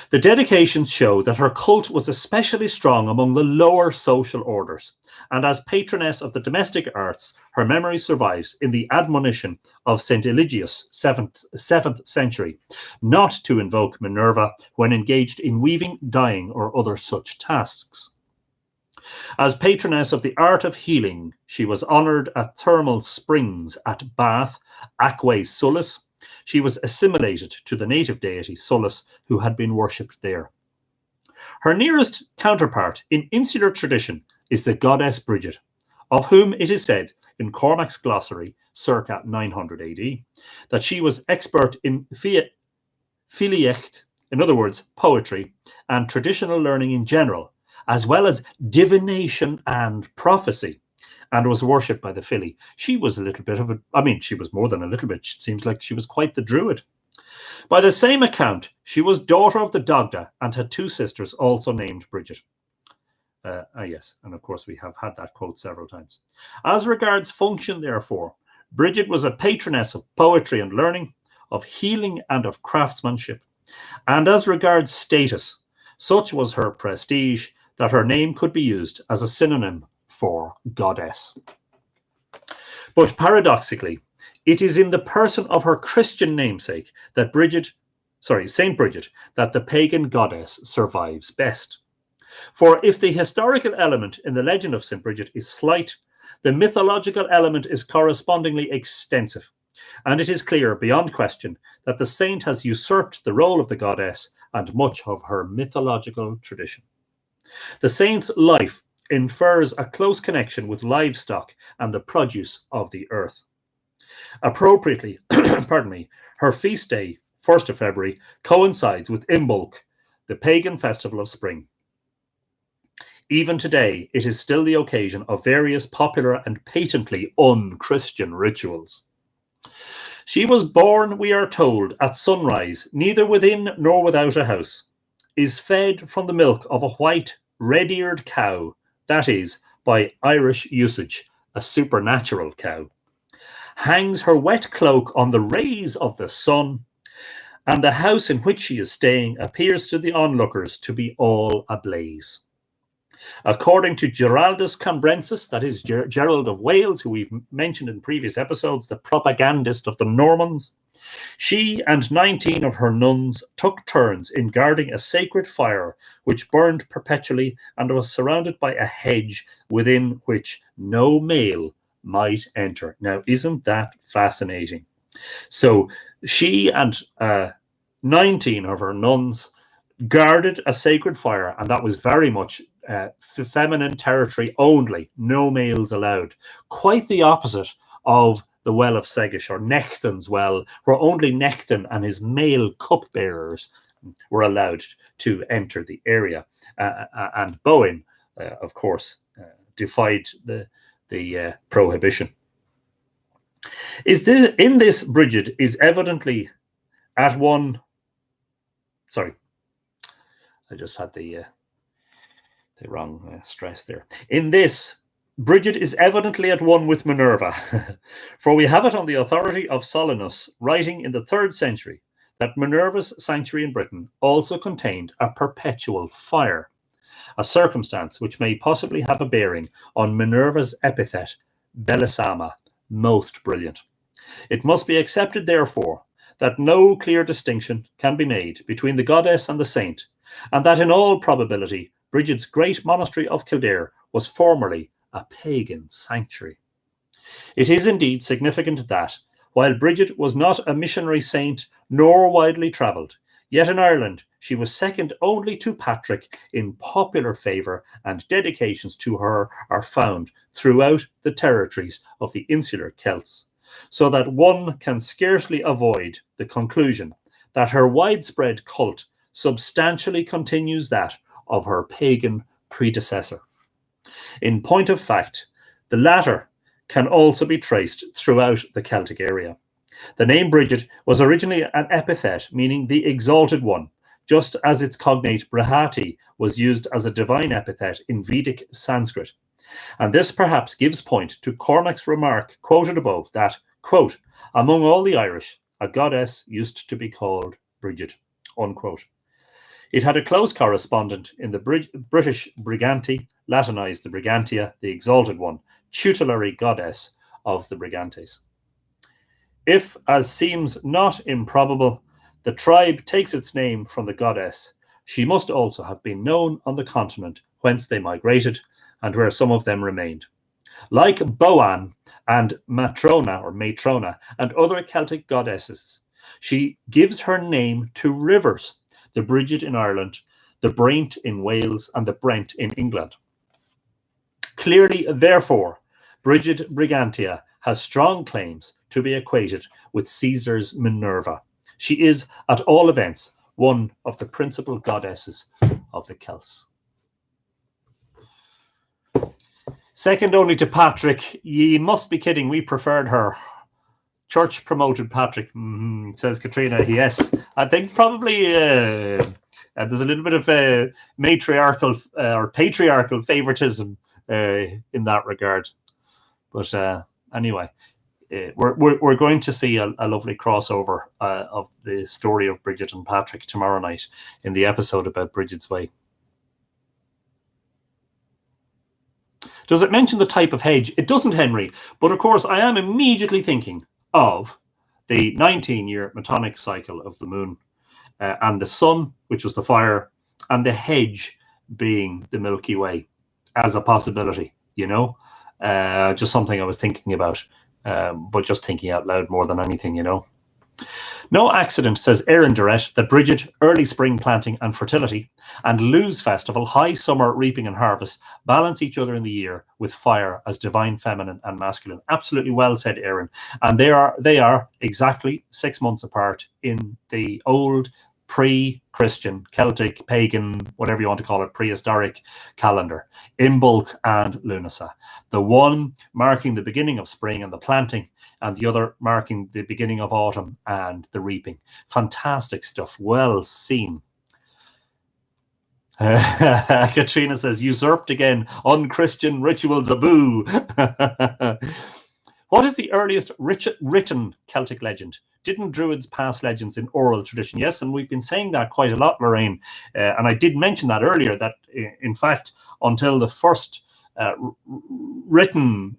The dedications show that her cult was especially strong among the lower social orders, and as patroness of the domestic arts, her memory survives in the admonition of St. Eligius, 7th century, not to invoke Minerva when engaged in weaving, dyeing, or other such tasks. As patroness of the art of healing, she was honoured at thermal springs at Bath, Aquae Sulis. She was assimilated to the native deity Sulis, who had been worshipped there. Her nearest counterpart in insular tradition is the goddess Brigid, of whom it is said in Cormac's glossary, circa 900 AD, that she was expert in filiecht, in other words, poetry, and traditional learning in general, as well as divination and prophecy, and was worshipped by the Fili. She was a little bit of she was more than a little bit. It seems like she was quite the druid. By the same account, she was daughter of the Dagda and had two sisters also named Brigid. Yes, and of course we have had that quote several times. As regards function, therefore, Brigid was a patroness of poetry and learning, of healing and of craftsmanship. And as regards status, such was her prestige that her name could be used as a synonym for goddess. But paradoxically, it is in the person of her Christian namesake that Saint Brigid, that the pagan goddess survives best. For if the historical element in the legend of St. Brigid is slight, the mythological element is correspondingly extensive, and it is clear beyond question that the saint has usurped the role of the goddess and much of her mythological tradition. The saint's life infers a close connection with livestock and the produce of the earth. Appropriately, her feast day, 1st of February, coincides with Imbolc, the pagan festival of spring. Even today, it is still the occasion of various popular and patently un-Christian rituals. She was born, we are told, at sunrise, neither within nor without a house, is fed from the milk of a white, red-eared cow, that is, by Irish usage, a supernatural cow, hangs her wet cloak on the rays of the sun, and the house in which she is staying appears to the onlookers to be all ablaze. According to Geraldus Cambrensis, that is Gerald of Wales, who we've mentioned in previous episodes, the propagandist of the Normans, she and 19 of her nuns took turns in guarding a sacred fire which burned perpetually and was surrounded by a hedge within which no male might enter. Now, isn't that fascinating? So she and 19 of her nuns guarded a sacred fire, and that was very much feminine territory only, no males allowed. Quite the opposite of the Well of Segish, or Nectan's well, where only Nectan and his male cupbearers were allowed to enter the area. And Bowen, of course, defied the prohibition. In this, Brigid is evidently at one... Sorry, I just had the wrong stress there. In this, Brigid is evidently at one with Minerva, for we have it on the authority of Solinus, writing in the 3rd century, that Minerva's sanctuary in Britain also contained a perpetual fire, a circumstance which may possibly have a bearing on Minerva's epithet, Bellissima, most brilliant. It must be accepted, therefore, that no clear distinction can be made between the goddess and the saint, and that in all probability Brigid's great monastery of Kildare was formerly a pagan sanctuary. It is indeed significant that, while Brigid was not a missionary saint nor widely travelled, yet in Ireland she was second only to Patrick in popular favour, and dedications to her are found throughout the territories of the insular Celts, so that one can scarcely avoid the conclusion that her widespread cult substantially continues that of her pagan predecessor. In point of fact, the latter can also be traced throughout the Celtic area. The name Brigid was originally an epithet meaning the exalted one, just as its cognate Brihati was used as a divine epithet in Vedic Sanskrit. And this perhaps gives point to Cormac's remark quoted above that, quote, among all the Irish, a goddess used to be called Brigid, unquote. It had a close correspondent in the British Briganti, Latinized the Brigantia, the exalted one, tutelary goddess of the Brigantes. If, as seems not improbable, the tribe takes its name from the goddess, she must also have been known on the continent whence they migrated and where some of them remained. Like Boan and Matrona and other Celtic goddesses, she gives her name to rivers, the Brigid in Ireland, the Brent in Wales, and the Brent in England. Clearly, therefore, Brigid Brigantia has strong claims to be equated with Caesar's Minerva. She is, at all events, one of the principal goddesses of the Celts. Second only to Patrick. Ye must be kidding. We preferred her. Church promoted Patrick, says Katrina. Yes, I think probably there's a little bit of matriarchal or patriarchal favoritism in that regard. But anyway, we're going to see a lovely crossover of the story of Bridget and Patrick tomorrow night in the episode about Brigid's Way. Does it mention the type of hedge? It doesn't, Henry. But of course, I am immediately thinking of the 19-year metonic cycle of the moon and the sun, which was the fire, and the hedge being the Milky Way as a possibility, just something I was thinking about, but just thinking out loud more than anything, No accident, says Erin Durrett, that Brigid, early spring planting and fertility, and Lew's festival, high summer reaping and harvest, balance each other in the year with fire as divine feminine and masculine. Absolutely well said, Erin. And they are exactly 6 months apart in the old pre-Christian, Celtic, pagan, whatever you want to call it, prehistoric calendar, Imbolc and Lunasa. The one marking the beginning of spring and the planting, and the other marking the beginning of autumn and the reaping. Fantastic stuff. Well seen. Katrina says, usurped again. Unchristian rituals, a boo. What is the earliest written Celtic legend? Didn't Druids pass legends in oral tradition? Yes, and we've been saying that quite a lot, Lorraine. And I did mention that earlier, that in fact, until the first written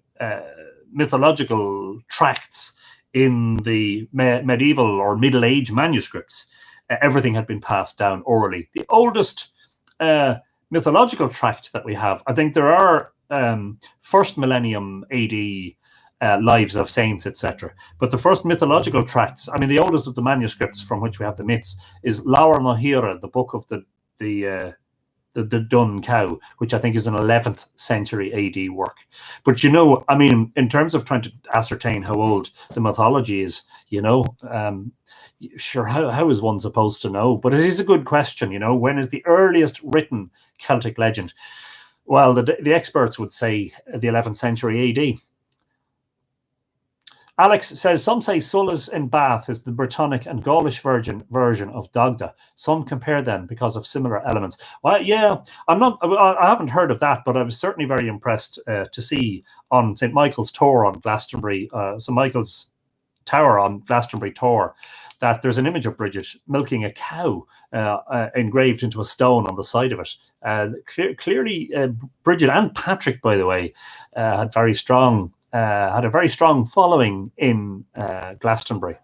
mythological tracts in the medieval or Middle Age manuscripts, everything had been passed down orally. The oldest mythological tract that we have, I think there are first millennium AD lives of saints, etc. But the first mythological tracts, I mean, the oldest of the manuscripts from which we have the myths is Laur na Hira, the book of the Dun Cow, which I think is an 11th century AD work. But I mean, in terms of trying to ascertain how old the mythology is, sure, how is one supposed to know? But it is a good question, when is the earliest written Celtic legend? Well, the experts would say the 11th century AD. Alex says, some say Sulla's in Bath is the Brittonic and Gaulish version of Dagda. Some compare them because of similar elements. Well, yeah, I haven't heard of that, but I was certainly very impressed to see on St. Michael's Tor on Glastonbury, St. Michael's Tower on Glastonbury Tor, that there's an image of Bridget milking a cow engraved into a stone on the side of it. Clearly, Bridget and Patrick, by the way, had a very strong following in Glastonbury.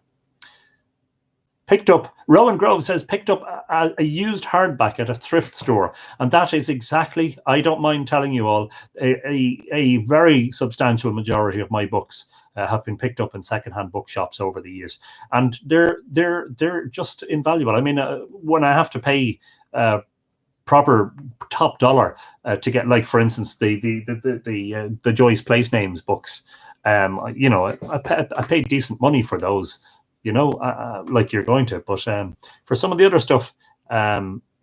Rowan Grove says, picked up a used hardback at a thrift store. And that is exactly, I don't mind telling you all, a very substantial majority of my books have been picked up in secondhand bookshops over the years. And they're just invaluable. I mean, when I have to pay proper top dollar to get, like, for instance, the Joyce Place Names books, I paid decent money for those, like you're going to. But for some of the other stuff,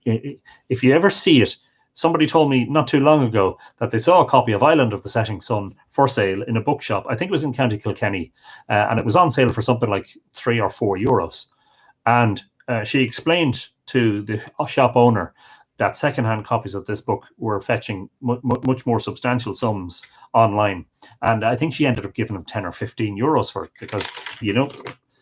if you ever see it, somebody told me not too long ago that they saw a copy of Island of the Setting Sun for sale in a bookshop. I think it was in County Kilkenny, and it was on sale for something like €3 or €4. And she explained to the shop owner that secondhand copies of this book were fetching much more substantial sums online. And I think she ended up giving him €10 or €15 for it because,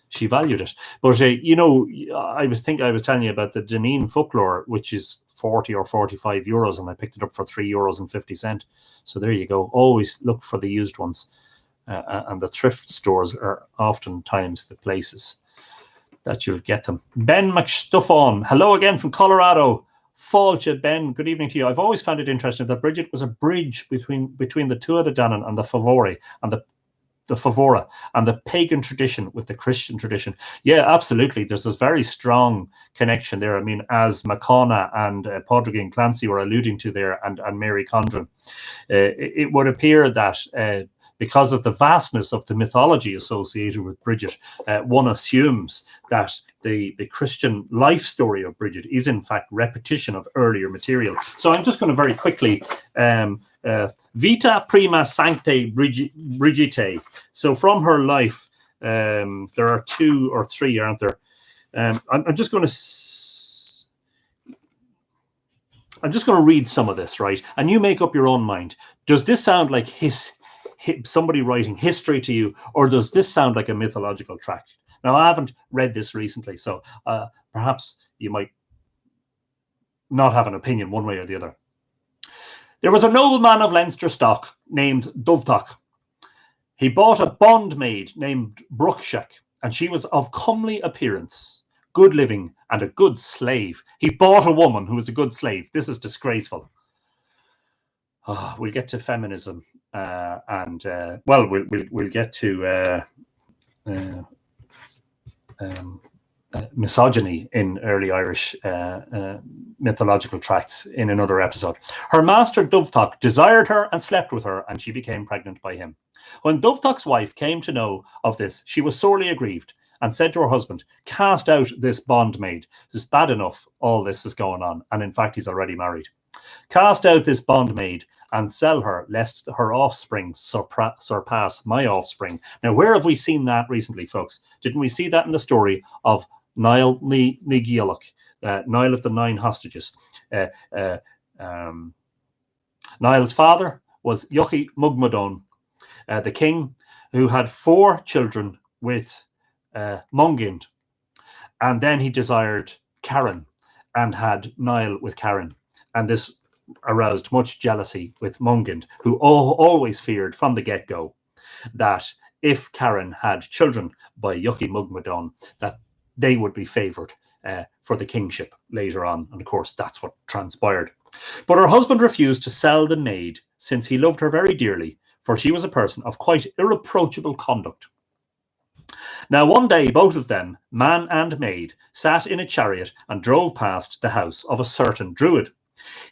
she valued it. But, I was telling you about the Deneen Folklore, which is €40 or €45, and I picked it up for €3.50. So there you go. Always look for the used ones. And the thrift stores are oftentimes the places that you'll get them. Ben McStuffon, hello again from Colorado. Fáilte, Ben, good evening to you. I've always found it interesting that Bridget was a bridge between the Tuatha Dé Danann and the Favori and the Favora and the pagan tradition with the Christian tradition. Yeah, absolutely. There's this very strong connection there. I mean, as McCona and Padraig Clancy were alluding to there, and Mary Condren, it would appear that because of the vastness of the mythology associated with Bridget, one assumes that the Christian life story of Bridget is in fact repetition of earlier material. So I'm just going to very quickly Vita prima sanctae Brigite. So from her life, there are 2 or 3, aren't there? I'm just going to read some of this, right? And you make up your own mind. Does this sound like somebody writing history to you, or does this sound like a mythological tract? Now, I haven't read this recently, so perhaps you might not have an opinion one way or the other. There was a nobleman of Leinster stock named Dovtak. He bought a bondmaid named Brugshek, and she was of comely appearance, good living, and a good slave. He bought a woman who was a good slave. This is disgraceful. We'll get to feminism, and we'll get to misogyny in early Irish mythological tracts in another episode. Her master Dovtak desired her and slept with her, and she became pregnant by him. When Dovtak's wife came to know of this, she was sorely aggrieved and said to her husband, "Cast out this bondmaid. It's bad enough all this is going on, and in fact he's already married. Cast out this bondmaid and sell her, lest her offspring surpass my offspring." Now, where have we seen that recently, folks? Didn't we see that in the story of Niall ní Gaelach, Niall of the 9 hostages? Niall's father was Yochi Mugmadon, the king who had 4 children with Mungind, and then he desired Karen and had Niall with Karen, and this aroused much jealousy with Mungind, who always feared from the get-go that if Karen had children by Yochi Mugmadon, that they would be favoured for the kingship later on, and of course that's what transpired. But her husband refused to sell the maid, since he loved her very dearly, for she was a person of quite irreproachable conduct. Now one day both of them, man and maid, sat in a chariot and drove past the house of a certain druid.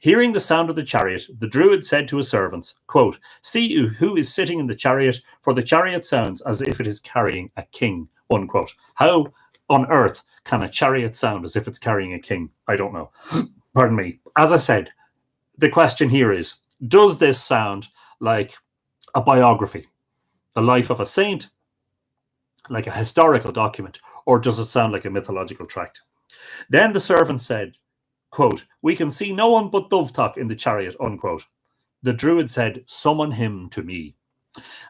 Hearing the sound of the chariot, the druid said to his servants, quote, "See who is sitting in the chariot, for the chariot sounds as if it is carrying a king," unquote. How on earth can a chariot sound as if it's carrying a king? I don't know. Pardon me. As I said, the question here is, does this sound like a biography, the life of a saint, like a historical document, or does it sound like a mythological tract? Then the servant said, quote, "We can see no one but Dovtak in the chariot," unquote. The druid said, "Summon him to me."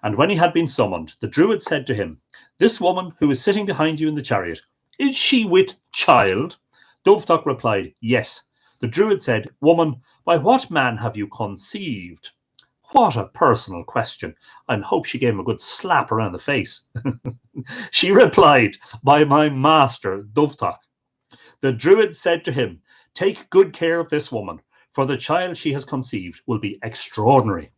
And when he had been summoned, the druid said to him, "This woman who is sitting behind you in the chariot, is she with child?" Dovtak replied, "Yes." The druid said, "Woman, by what man have you conceived?" What a personal question. I hope she gave him a good slap around the face. She replied, "By my master, Dovtak." The druid said to him, "Take good care of this woman, for the child she has conceived will be extraordinary."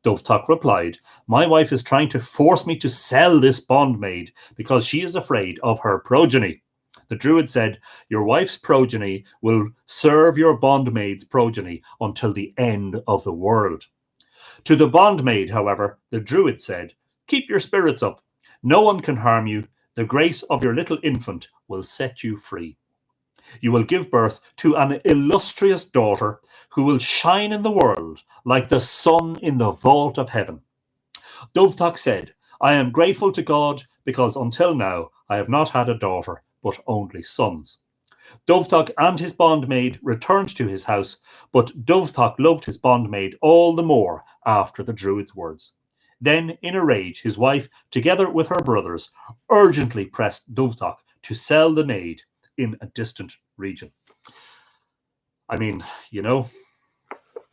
Dovtak replied, "My wife is trying to force me to sell this bondmaid because she is afraid of her progeny." The druid said, "Your wife's progeny will serve your bondmaid's progeny until the end of the world." To the bondmaid, however, the druid said, "Keep your spirits up. No one can harm you. The grace of your little infant will set you free. You will give birth to an illustrious daughter who will shine in the world like the sun in the vault of heaven." Dovtak said, "I am grateful to God because until now I have not had a daughter, but only sons." Dovtak and his bondmaid returned to his house, but Dovtak loved his bondmaid all the more after the druid's words. Then, in a rage, his wife, together with her brothers, urgently pressed Dovtak to sell the maid in a distant region. I mean, you know,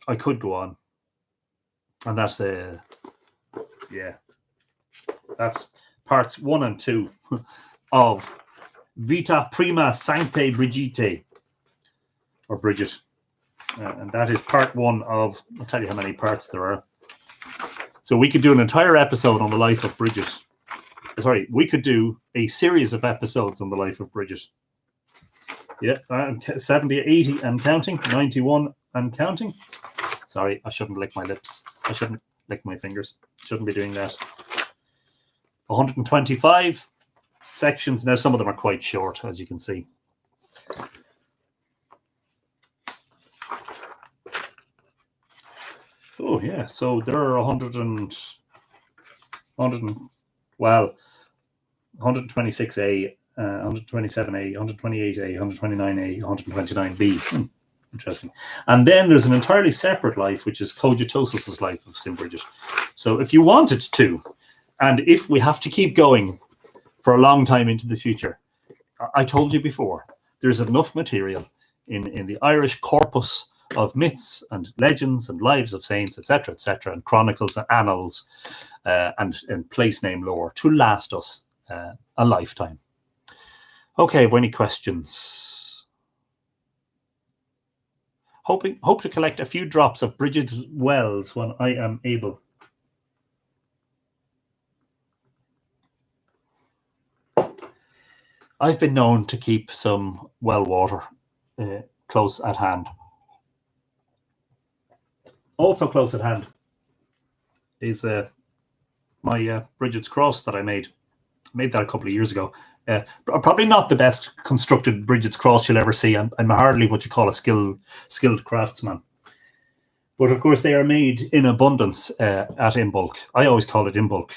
I could go on. And that's that's parts 1 and 2 of Vita Prima Sanctae Brigite, or Bridget. And that is part 1 of, I'll tell you how many parts there are. So we could do an entire episode on the life of Bridget. Sorry, we could do a series of episodes on the life of Bridget. Yeah, 70, 80 and counting, 91 and counting. Sorry, I shouldn't lick my lips. I shouldn't lick my fingers. Shouldn't be doing that. 125 sections. Now, some of them are quite short, as you can see. Oh, yeah. So there are 126A, 127A, 128A, 129A, 129B. Interesting. And then there's an entirely separate life, which is Cogitosus's life of St. Bridget. So if you wanted to, and if we have to keep going for a long time into the future, I told you before, there's enough material in the Irish corpus of myths and legends and lives of saints, etc., and chronicles and annals and place name lore to last us a lifetime. Okay, have any questions? Hope to collect a few drops of Brigid's wells when I am able. I've been known to keep some well water close at hand. Also close at hand is my Brigid's cross that I made. Made that a couple of years ago. Probably not the best constructed Brigid's cross you'll ever see. I'm hardly what you call a skilled craftsman. But of course, they are made in abundance at In Bulk. I always call it In Bulk.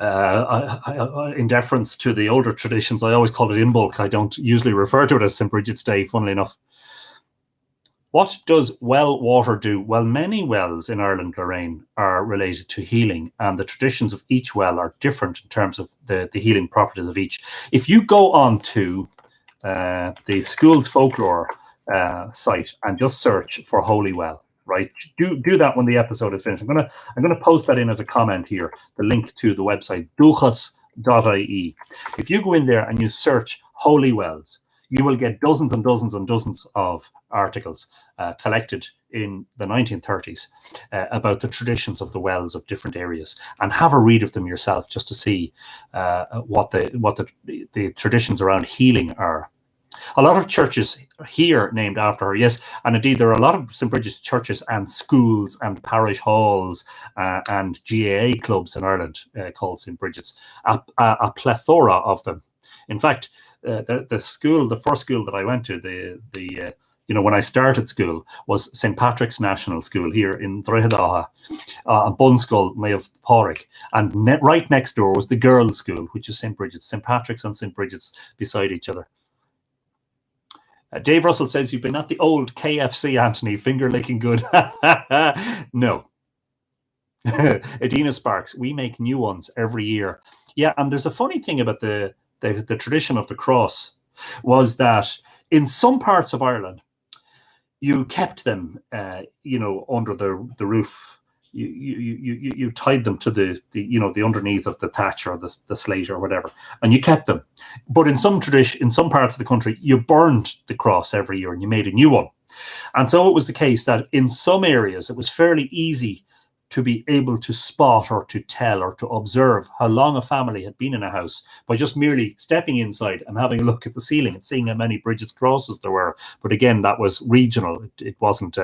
In deference to the older traditions, I always call it In Bulk. I don't usually refer to it as St. Bridget's Day, funnily enough. What does well water do? Well, many wells in Ireland, Lorraine, are related to healing, and the traditions of each well are different in terms of the healing properties of each. If you go on to the school's folklore site and just search for Holy Well, right? Do that when the episode is finished. I'm gonna post that in as a comment here, the link to the website, duchas.ie. If you go in there and you search Holy Wells, you will get dozens and dozens and dozens of articles collected in the 1930s about the traditions of the wells of different areas, and have a read of them yourself just to see what the traditions around healing are. A lot of churches here named after her, yes, and indeed there are a lot of St. Bridget's churches and schools and parish halls and GAA clubs in Ireland called St. Bridget's, a plethora of them. In fact, the first school that I went to, when I started school, was St. Patrick's National School here in Drogheda, Bunskull, Maeve Porrick, and right next door was the girls' school, which is St. Bridget's, St. Patrick's and St. Bridget's beside each other. Dave Russell says you've been at the old KFC, Anthony, finger licking good. No. Edina Sparks, we make new ones every year. Yeah, and there's a funny thing about the tradition of the cross was that in some parts of Ireland, you kept them, under the roof. You tied them to the underneath of the thatch or the slate or whatever, and you kept them. But in some parts of the country, you burned the cross every year and you made a new one. And so it was the case that in some areas, it was fairly easy to be able to spot or to tell or to observe how long a family had been in a house by just merely stepping inside and having a look at the ceiling and seeing how many Brigid's crosses there were. But again, that was regional. It wasn't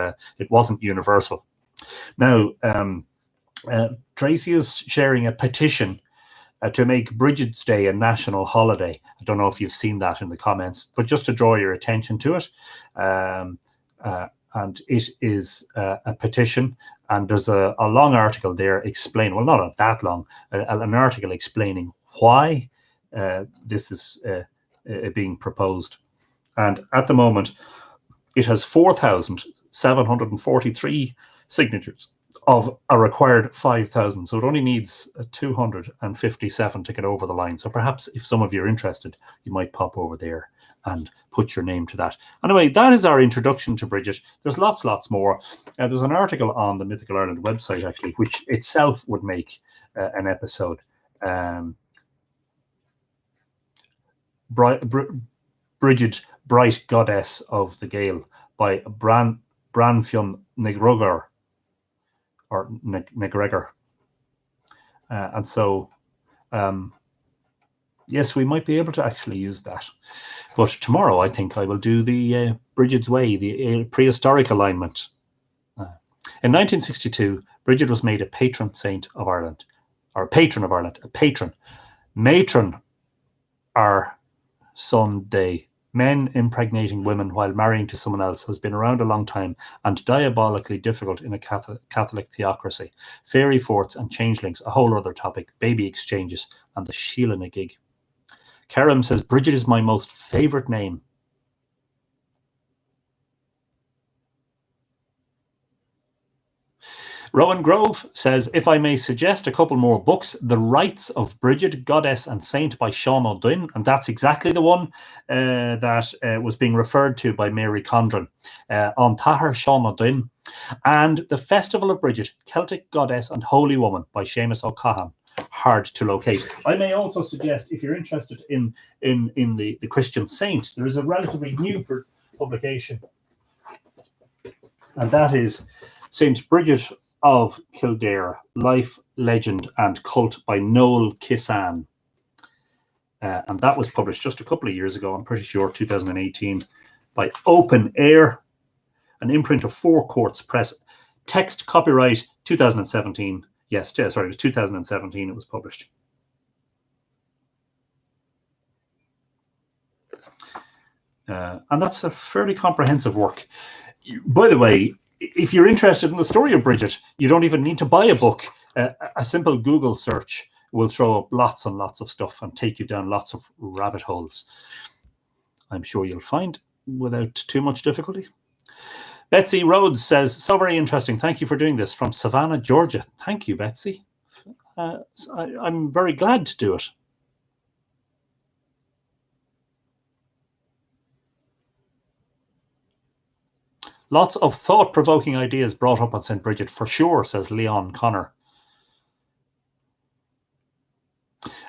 universal. Now, Tracy is sharing a petition to make Brigid's Day a national holiday. I don't know if you've seen that in the comments, but just to draw your attention to it. And it is a petition, and there's a long article there explaining, well, not that long, an article explaining why this is being proposed. And at the moment, it has 4,743 signatures of a required 5,000. So it only needs 257 to get over the line. So perhaps if some of you are interested, you might pop over there and put your name to that. Anyway, that is our introduction to Bridget. There's lots more. There's an article on the Mythical Ireland website, actually, which itself would make an episode. Brigid, Bright Goddess of the Gale, by Branfion Negregor, or McGregor. And so, yes, we might be able to actually use that. But tomorrow, I think I will do the Brigid's Way, the prehistoric alignment. In 1962, Brigid was made a patron saint of Ireland, or a patron of Ireland, a patron. Matron are Sunday Men impregnating women while marrying to someone else has been around a long time and diabolically difficult in a Catholic theocracy. Fairy forts and changelings, a whole other topic. Baby exchanges and the Sheila na gig. Kerem says, Brigid is my most favourite name. Rowan Grove says, if I may suggest a couple more books, The Rites of Brigid, Goddess and Saint by Sean O'Dynn, and that's exactly the one that was being referred to by Mary Condren. On Tahar Sean O'Dynn. And The Festival of Brigid, Celtic Goddess and Holy Woman by Seamus O'Cahan. Hard to locate. I may also suggest, if you're interested in the Christian saint, there is a relatively new publication, and that is Saint Brigid of Kildare, Life, Legend and Cult by Noel Kissan. And that was published just a couple of years ago, I'm pretty sure, 2018, by Open Air, an imprint of Four Courts Press. Text copyright 2017. Yes, sorry, it was 2017 it was published. And that's a fairly comprehensive work. By the way, if you're interested in the story of Bridget, you don't even need to buy a book. A simple Google search will throw up lots and lots of stuff and take you down lots of rabbit holes. I'm sure you'll find without too much difficulty. Betsy Rhodes says, so very interesting. Thank you for doing this from Savannah, Georgia. Thank you, Betsy. I'm very glad to do it. Lots of thought-provoking ideas brought up on St. Bridget, for sure, says Leon Connor.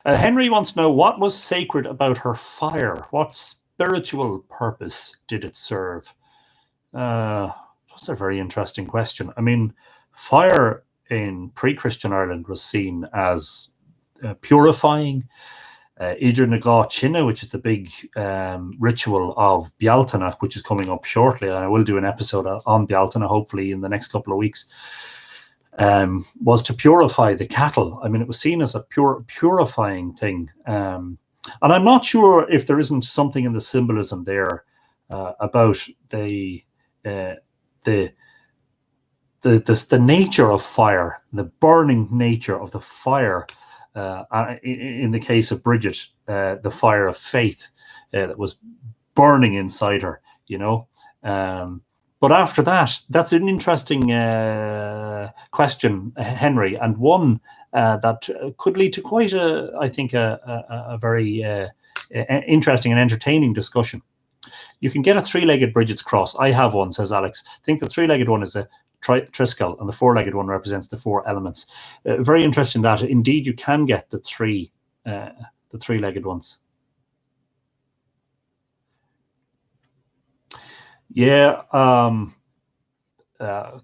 Henry wants to know, what was sacred about her fire? What spiritual purpose did it serve? That's a very interesting question. I mean, fire in pre-Christian Ireland was seen as purifying. Idir na Gá Chine, which is the big ritual of Bealtaine, which is coming up shortly, and I will do an episode on Bealtaine hopefully in the next couple of weeks, was to purify the cattle. I mean, it was seen as a purifying thing. And I'm not sure if there isn't something in the symbolism there about the nature of fire, the burning nature of the fire. In the case of Bridget, the fire of faith that was burning inside her, you know. But after that, that's an interesting question, Henry, and one that could lead to quite I think, a very interesting and entertaining discussion. You can get a three-legged Bridget's cross. I have one, says Alex. I think the three-legged one is a triskel, and the four-legged one represents the four elements. Very interesting that indeed you can get the three-legged ones. Yeah,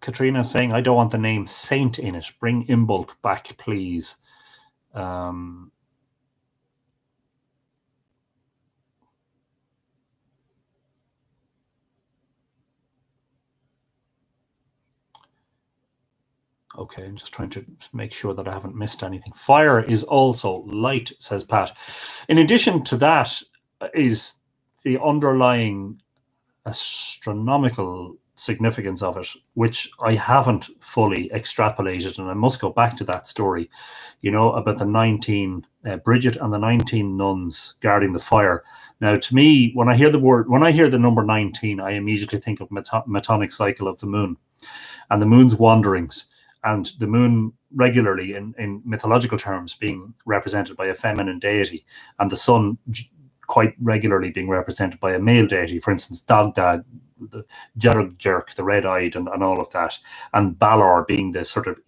Katrina is saying, I don't want the name Saint in it. Bring Imbolc back, please. Okay, I'm just trying to make sure that I haven't missed anything. Fire is also light, says Pat. In addition to that is the underlying astronomical significance of it, which I haven't fully extrapolated, and I must go back to that story, you know, about the 19 Brigid and the 19 nuns guarding the fire. Now, to me, when I hear the number 19, I immediately think of Metonic cycle of the moon and the moon's wanderings, and the moon regularly in mythological terms being represented by a feminine deity, and the sun quite regularly being represented by a male deity, for instance, Dagda, the Jerug Jerk, the red-eyed, and all of that, and Balor being the sort of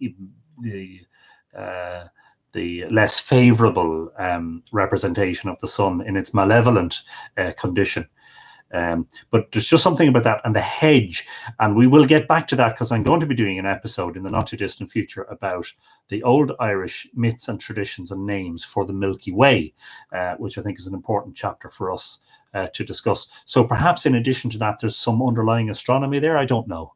the less favorable representation of the sun in its malevolent condition. But there's just something about that, and the hedge, and we will get back to that because I'm going to be doing an episode in the not too distant future about the old Irish myths and traditions and names for the Milky Way, which I think is an important chapter for us to discuss. So perhaps in addition to that, there's some underlying astronomy there. I don't know.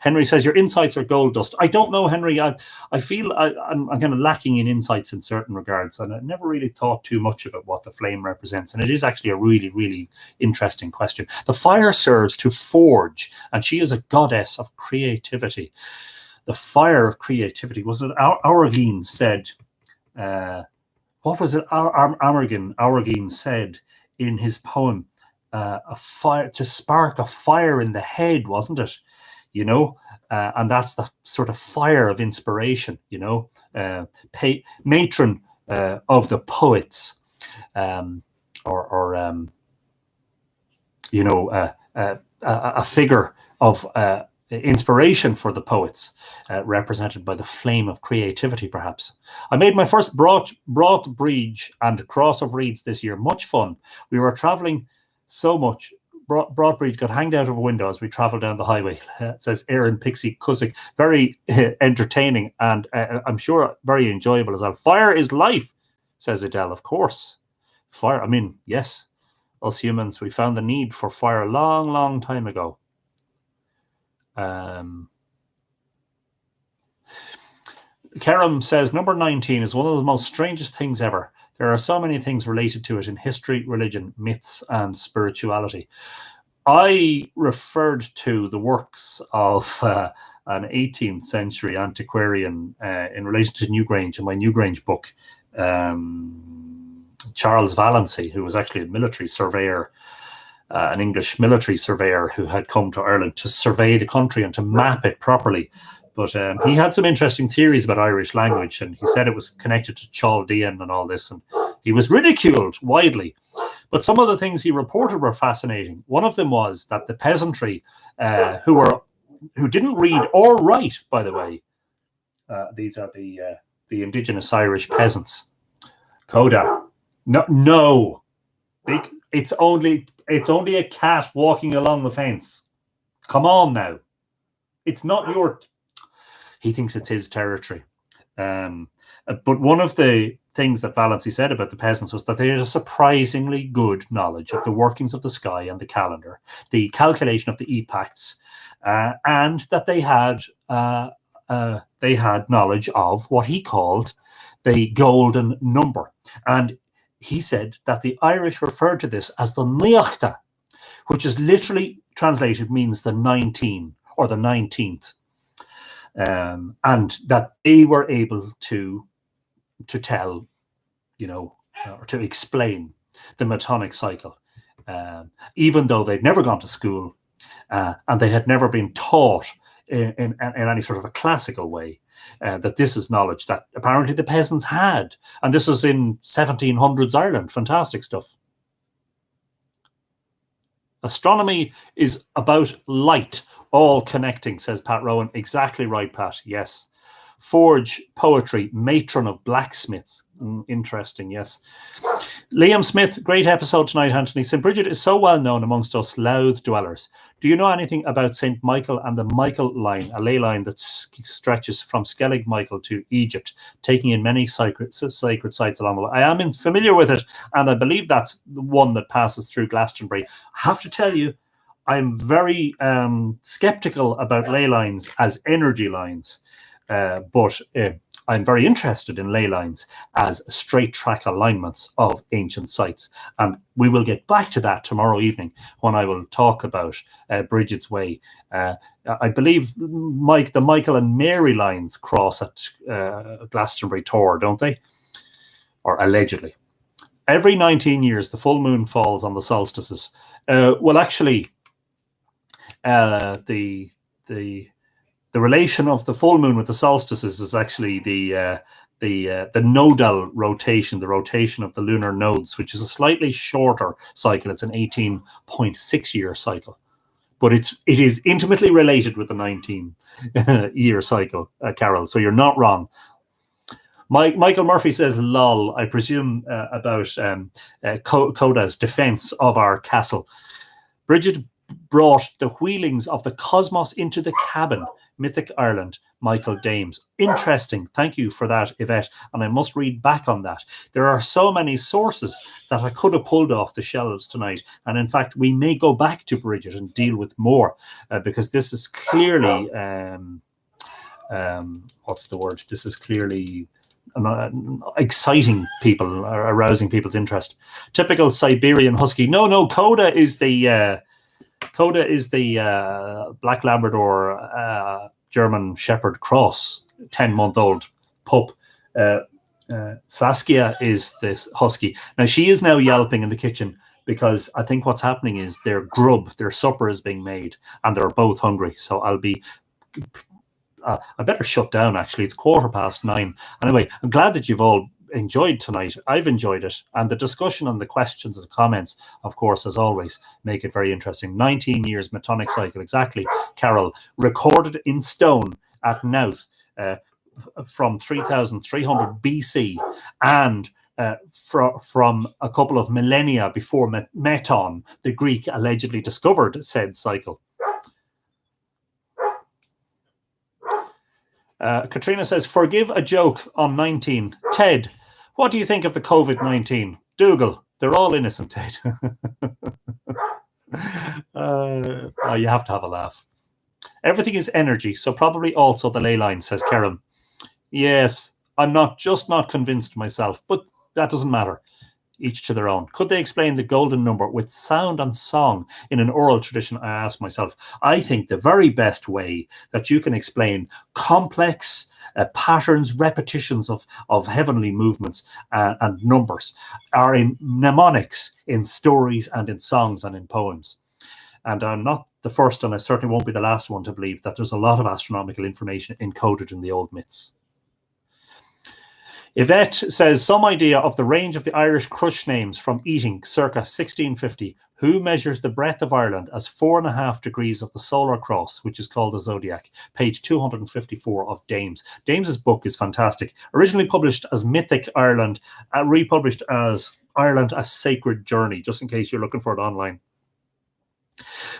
Henry says, your insights are gold dust. I don't know, Henry. I feel I'm kind of lacking in insights in certain regards, and I never really thought too much about what the flame represents. And it is actually a really, really interesting question. The fire serves to forge, and she is a goddess of creativity. The fire of creativity. Was it Aurigene said... what was it Aurigene said in his poem? A fire, to spark a fire in the head, wasn't it? And that's the sort of fire of inspiration, matron of the poets, a figure of inspiration for the poets, represented by the flame of creativity, perhaps. I made my first brought bridge and cross of reeds this year. Much fun. We were traveling so much. Brought bridge got hanged out of a window as we traveled down the highway. Says Aaron Pixie Cusick. Very entertaining, and I'm sure very enjoyable as well. Fire is life, says Adele. Of course. Fire, I mean, yes. Us humans, we found the need for fire a long, long time ago. Kerem says, number 19 is one of the most strangest things ever. There are so many things related to it in history, religion, myths, and spirituality. I referred to the works of an 18th century antiquarian in relation to Newgrange, in my Newgrange book, Charles Valency, who was actually a military surveyor, an English military surveyor who had come to Ireland to survey the country and to map it properly. But he had some interesting theories about Irish language, and he said it was connected to Chaldean and all this, and he was ridiculed widely. But some of the things he reported were fascinating. One of them was that the peasantry, who didn't read or write, by the way, these are the indigenous Irish peasants. Coda, no, big. It's only a cat walking along the fence. Come on now. It's not your... He thinks it's his territory. But one of the things that Valency said about the peasants was that they had a surprisingly good knowledge of the workings of the sky and the calendar, the calculation of the epochs, and that they had knowledge of what he called the golden number. And he said that the Irish referred to this as the Niachta, which is literally translated means the 19 or the 19th. And that they were able to tell, or to explain the Metonic cycle, even though they'd never gone to school and they had never been taught in any sort of a classical way, that this is knowledge that apparently the peasants had. And this was in 1700s Ireland. Fantastic stuff. Astronomy is about light, all connecting, says Pat Rowan. Exactly right, Pat. Yes. Forge, poetry, matron of blacksmiths. Interesting, yes. Liam Smith, great episode tonight, Anthony. St. Brigid is so well known amongst us Louth dwellers. Do you know anything about St. Michael and the Michael line, a ley line that stretches from Skellig Michael to Egypt, taking in many sacred sites along the way? I am familiar with it, and I believe that's the one that passes through Glastonbury. I have to tell you, I'm very skeptical about ley lines as energy lines, but I'm very interested in ley lines as straight track alignments of ancient sites. And we will get back to that tomorrow evening when I will talk about Brigid's Way. I believe the Michael and Mary lines cross at Glastonbury Tor, don't they? Or allegedly. Every 19 years, the full moon falls on the solstices. Well, actually, the relation of the full moon with the solstices is actually the nodal rotation, the rotation of the lunar nodes, which is a slightly shorter cycle. It's an 18.6-year cycle, but it is intimately related with the 19-year cycle, Carol. So you're not wrong. Michael Murphy says, lol, I presume about Coda's defense of our castle. Brigid brought the wheelings of the cosmos into the cabin, Mythic Ireland, Michael Dames. Interesting. Thank you for that, Yvette. And I must read back on that. There are so many sources that I could have pulled off the shelves tonight. And in fact, we may go back to Brigid and deal with more because this is clearly, what's the word? This is clearly exciting people, arousing people's interest. Typical Siberian Husky. No, Coda is the Black Labrador German Shepherd Cross, 10-month-old pup. Saskia is this husky. Now she is now yelping in the kitchen because I think what's happening is their supper is being made, and they're both hungry. So I better shut down, actually. It's 9:15. Anyway, I'm glad that you've all enjoyed tonight. I've enjoyed it. And the discussion and the questions and the comments, of course, as always, make it very interesting. 19 years Metonic cycle, exactly, Carol. Recorded in stone at Nouth from 3300 BC and from a couple of millennia before Meton, the Greek allegedly discovered said cycle. Katrina says, forgive a joke on 19. Ted, what do you think of the COVID-19? Dougal, they're all innocent, Ted. You have to have a laugh. Everything is energy, so probably also the ley line, says Kerem. Yes, I'm not convinced myself, but that doesn't matter. Each to their own. Could they explain the golden number with sound and song in an oral tradition? I ask myself. I think the very best way that you can explain complex patterns, repetitions of heavenly movements and numbers are in mnemonics, in stories and in songs and in poems. And I'm not the first, and I certainly won't be the last one to believe that there's a lot of astronomical information encoded in the old myths. Yvette says, some idea of the range of the Irish crush names from eating circa 1650. Who measures the breadth of Ireland as 4.5 degrees of the solar cross, which is called the zodiac? Page 254 of Dames. Dames's book is fantastic. Originally published as Mythic Ireland, republished as Ireland, A Sacred Journey, just in case you're looking for it online.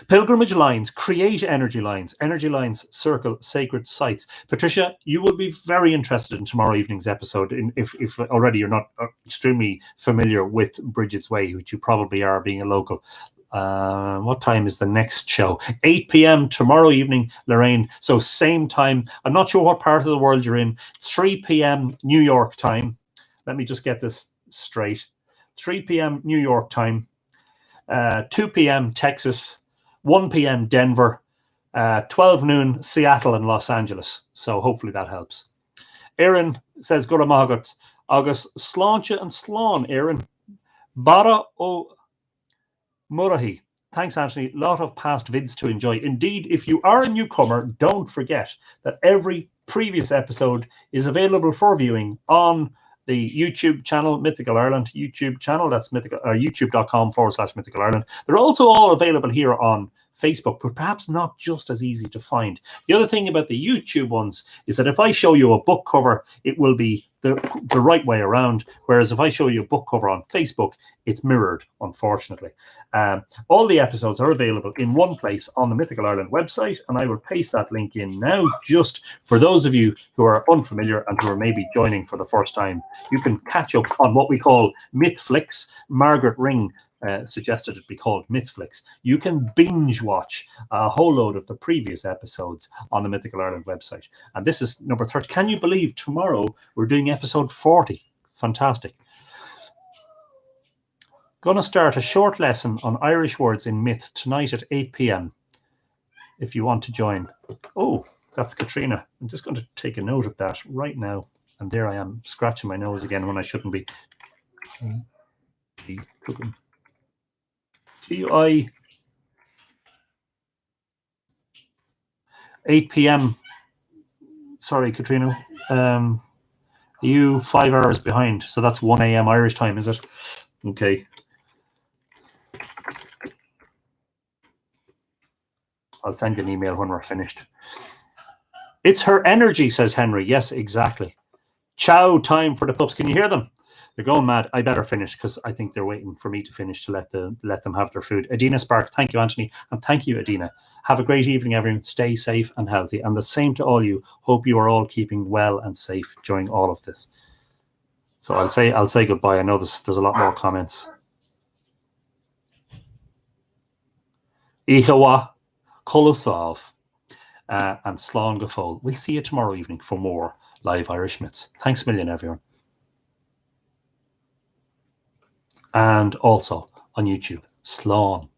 Pilgrimage lines create energy lines. Energy lines circle sacred sites. Patricia, you will be very interested in tomorrow evening's episode if already you're not extremely familiar with Brigid's Way, which you probably are, being a local. What time is the next show? 8 p.m. tomorrow evening, Lorraine. So same time. I'm not sure what part of the world you're in. 3 p.m. New York time. Let me just get this straight. 3 p.m. New York time. 2 p.m. Texas, 1 p.m. Denver, 12 noon Seattle and Los Angeles. So hopefully that helps. Aaron says, Gura Mahagat, August Sláinte and Slán, Aaron. Bara o Murahi. Thanks, Anthony. A lot of past vids to enjoy. Indeed, if you are a newcomer, don't forget that every previous episode is available for viewing on the YouTube channel, Mythical Ireland YouTube channel. That's youtube.com/Mythical Ireland. They're also all available here on Facebook, but perhaps not just as easy to find. The other thing about the YouTube ones is that if I show you a book cover, it will be the right way around. Whereas if I show you a book cover on Facebook, it's mirrored, unfortunately. All the episodes are available in one place on the Mythical Ireland website, and I will paste that link in now just for those of you who are unfamiliar and who are maybe joining for the first time. You can catch up on what we call MythFlix. Margaret Ring suggested it be called MythFlix. You can binge watch a whole load of the previous episodes on the Mythical Ireland website. And this is number 30. Can you believe tomorrow we're doing episode 40? Fantastic. Going to start a short lesson on Irish words in myth tonight at 8 p.m. if you want to join. Oh, that's Katrina. I'm just going to take a note of that right now. And there I am, scratching my nose again when I shouldn't be. TI 8 p.m. Sorry, Katrina. You 5 hours behind, so that's 1 a.m. Irish time, is it? Okay. I'll send you an email when we're finished. It's her energy, says Henry. Yes, exactly. Chow time for the pups. Can you hear them? They're going mad. I better finish because I think they're waiting for me to finish to let them have their food. Adina Spark, thank you, Anthony. And thank you, Adina. Have a great evening, everyone. Stay safe and healthy. And the same to all you. Hope you are all keeping well and safe during all of this. So I'll say goodbye. I know there's a lot more comments. Ihawa, Kolosov, and Slán Gafol. We'll see you tomorrow evening for more live Irish Myths. Thanks a million, everyone. And also on YouTube, Slán.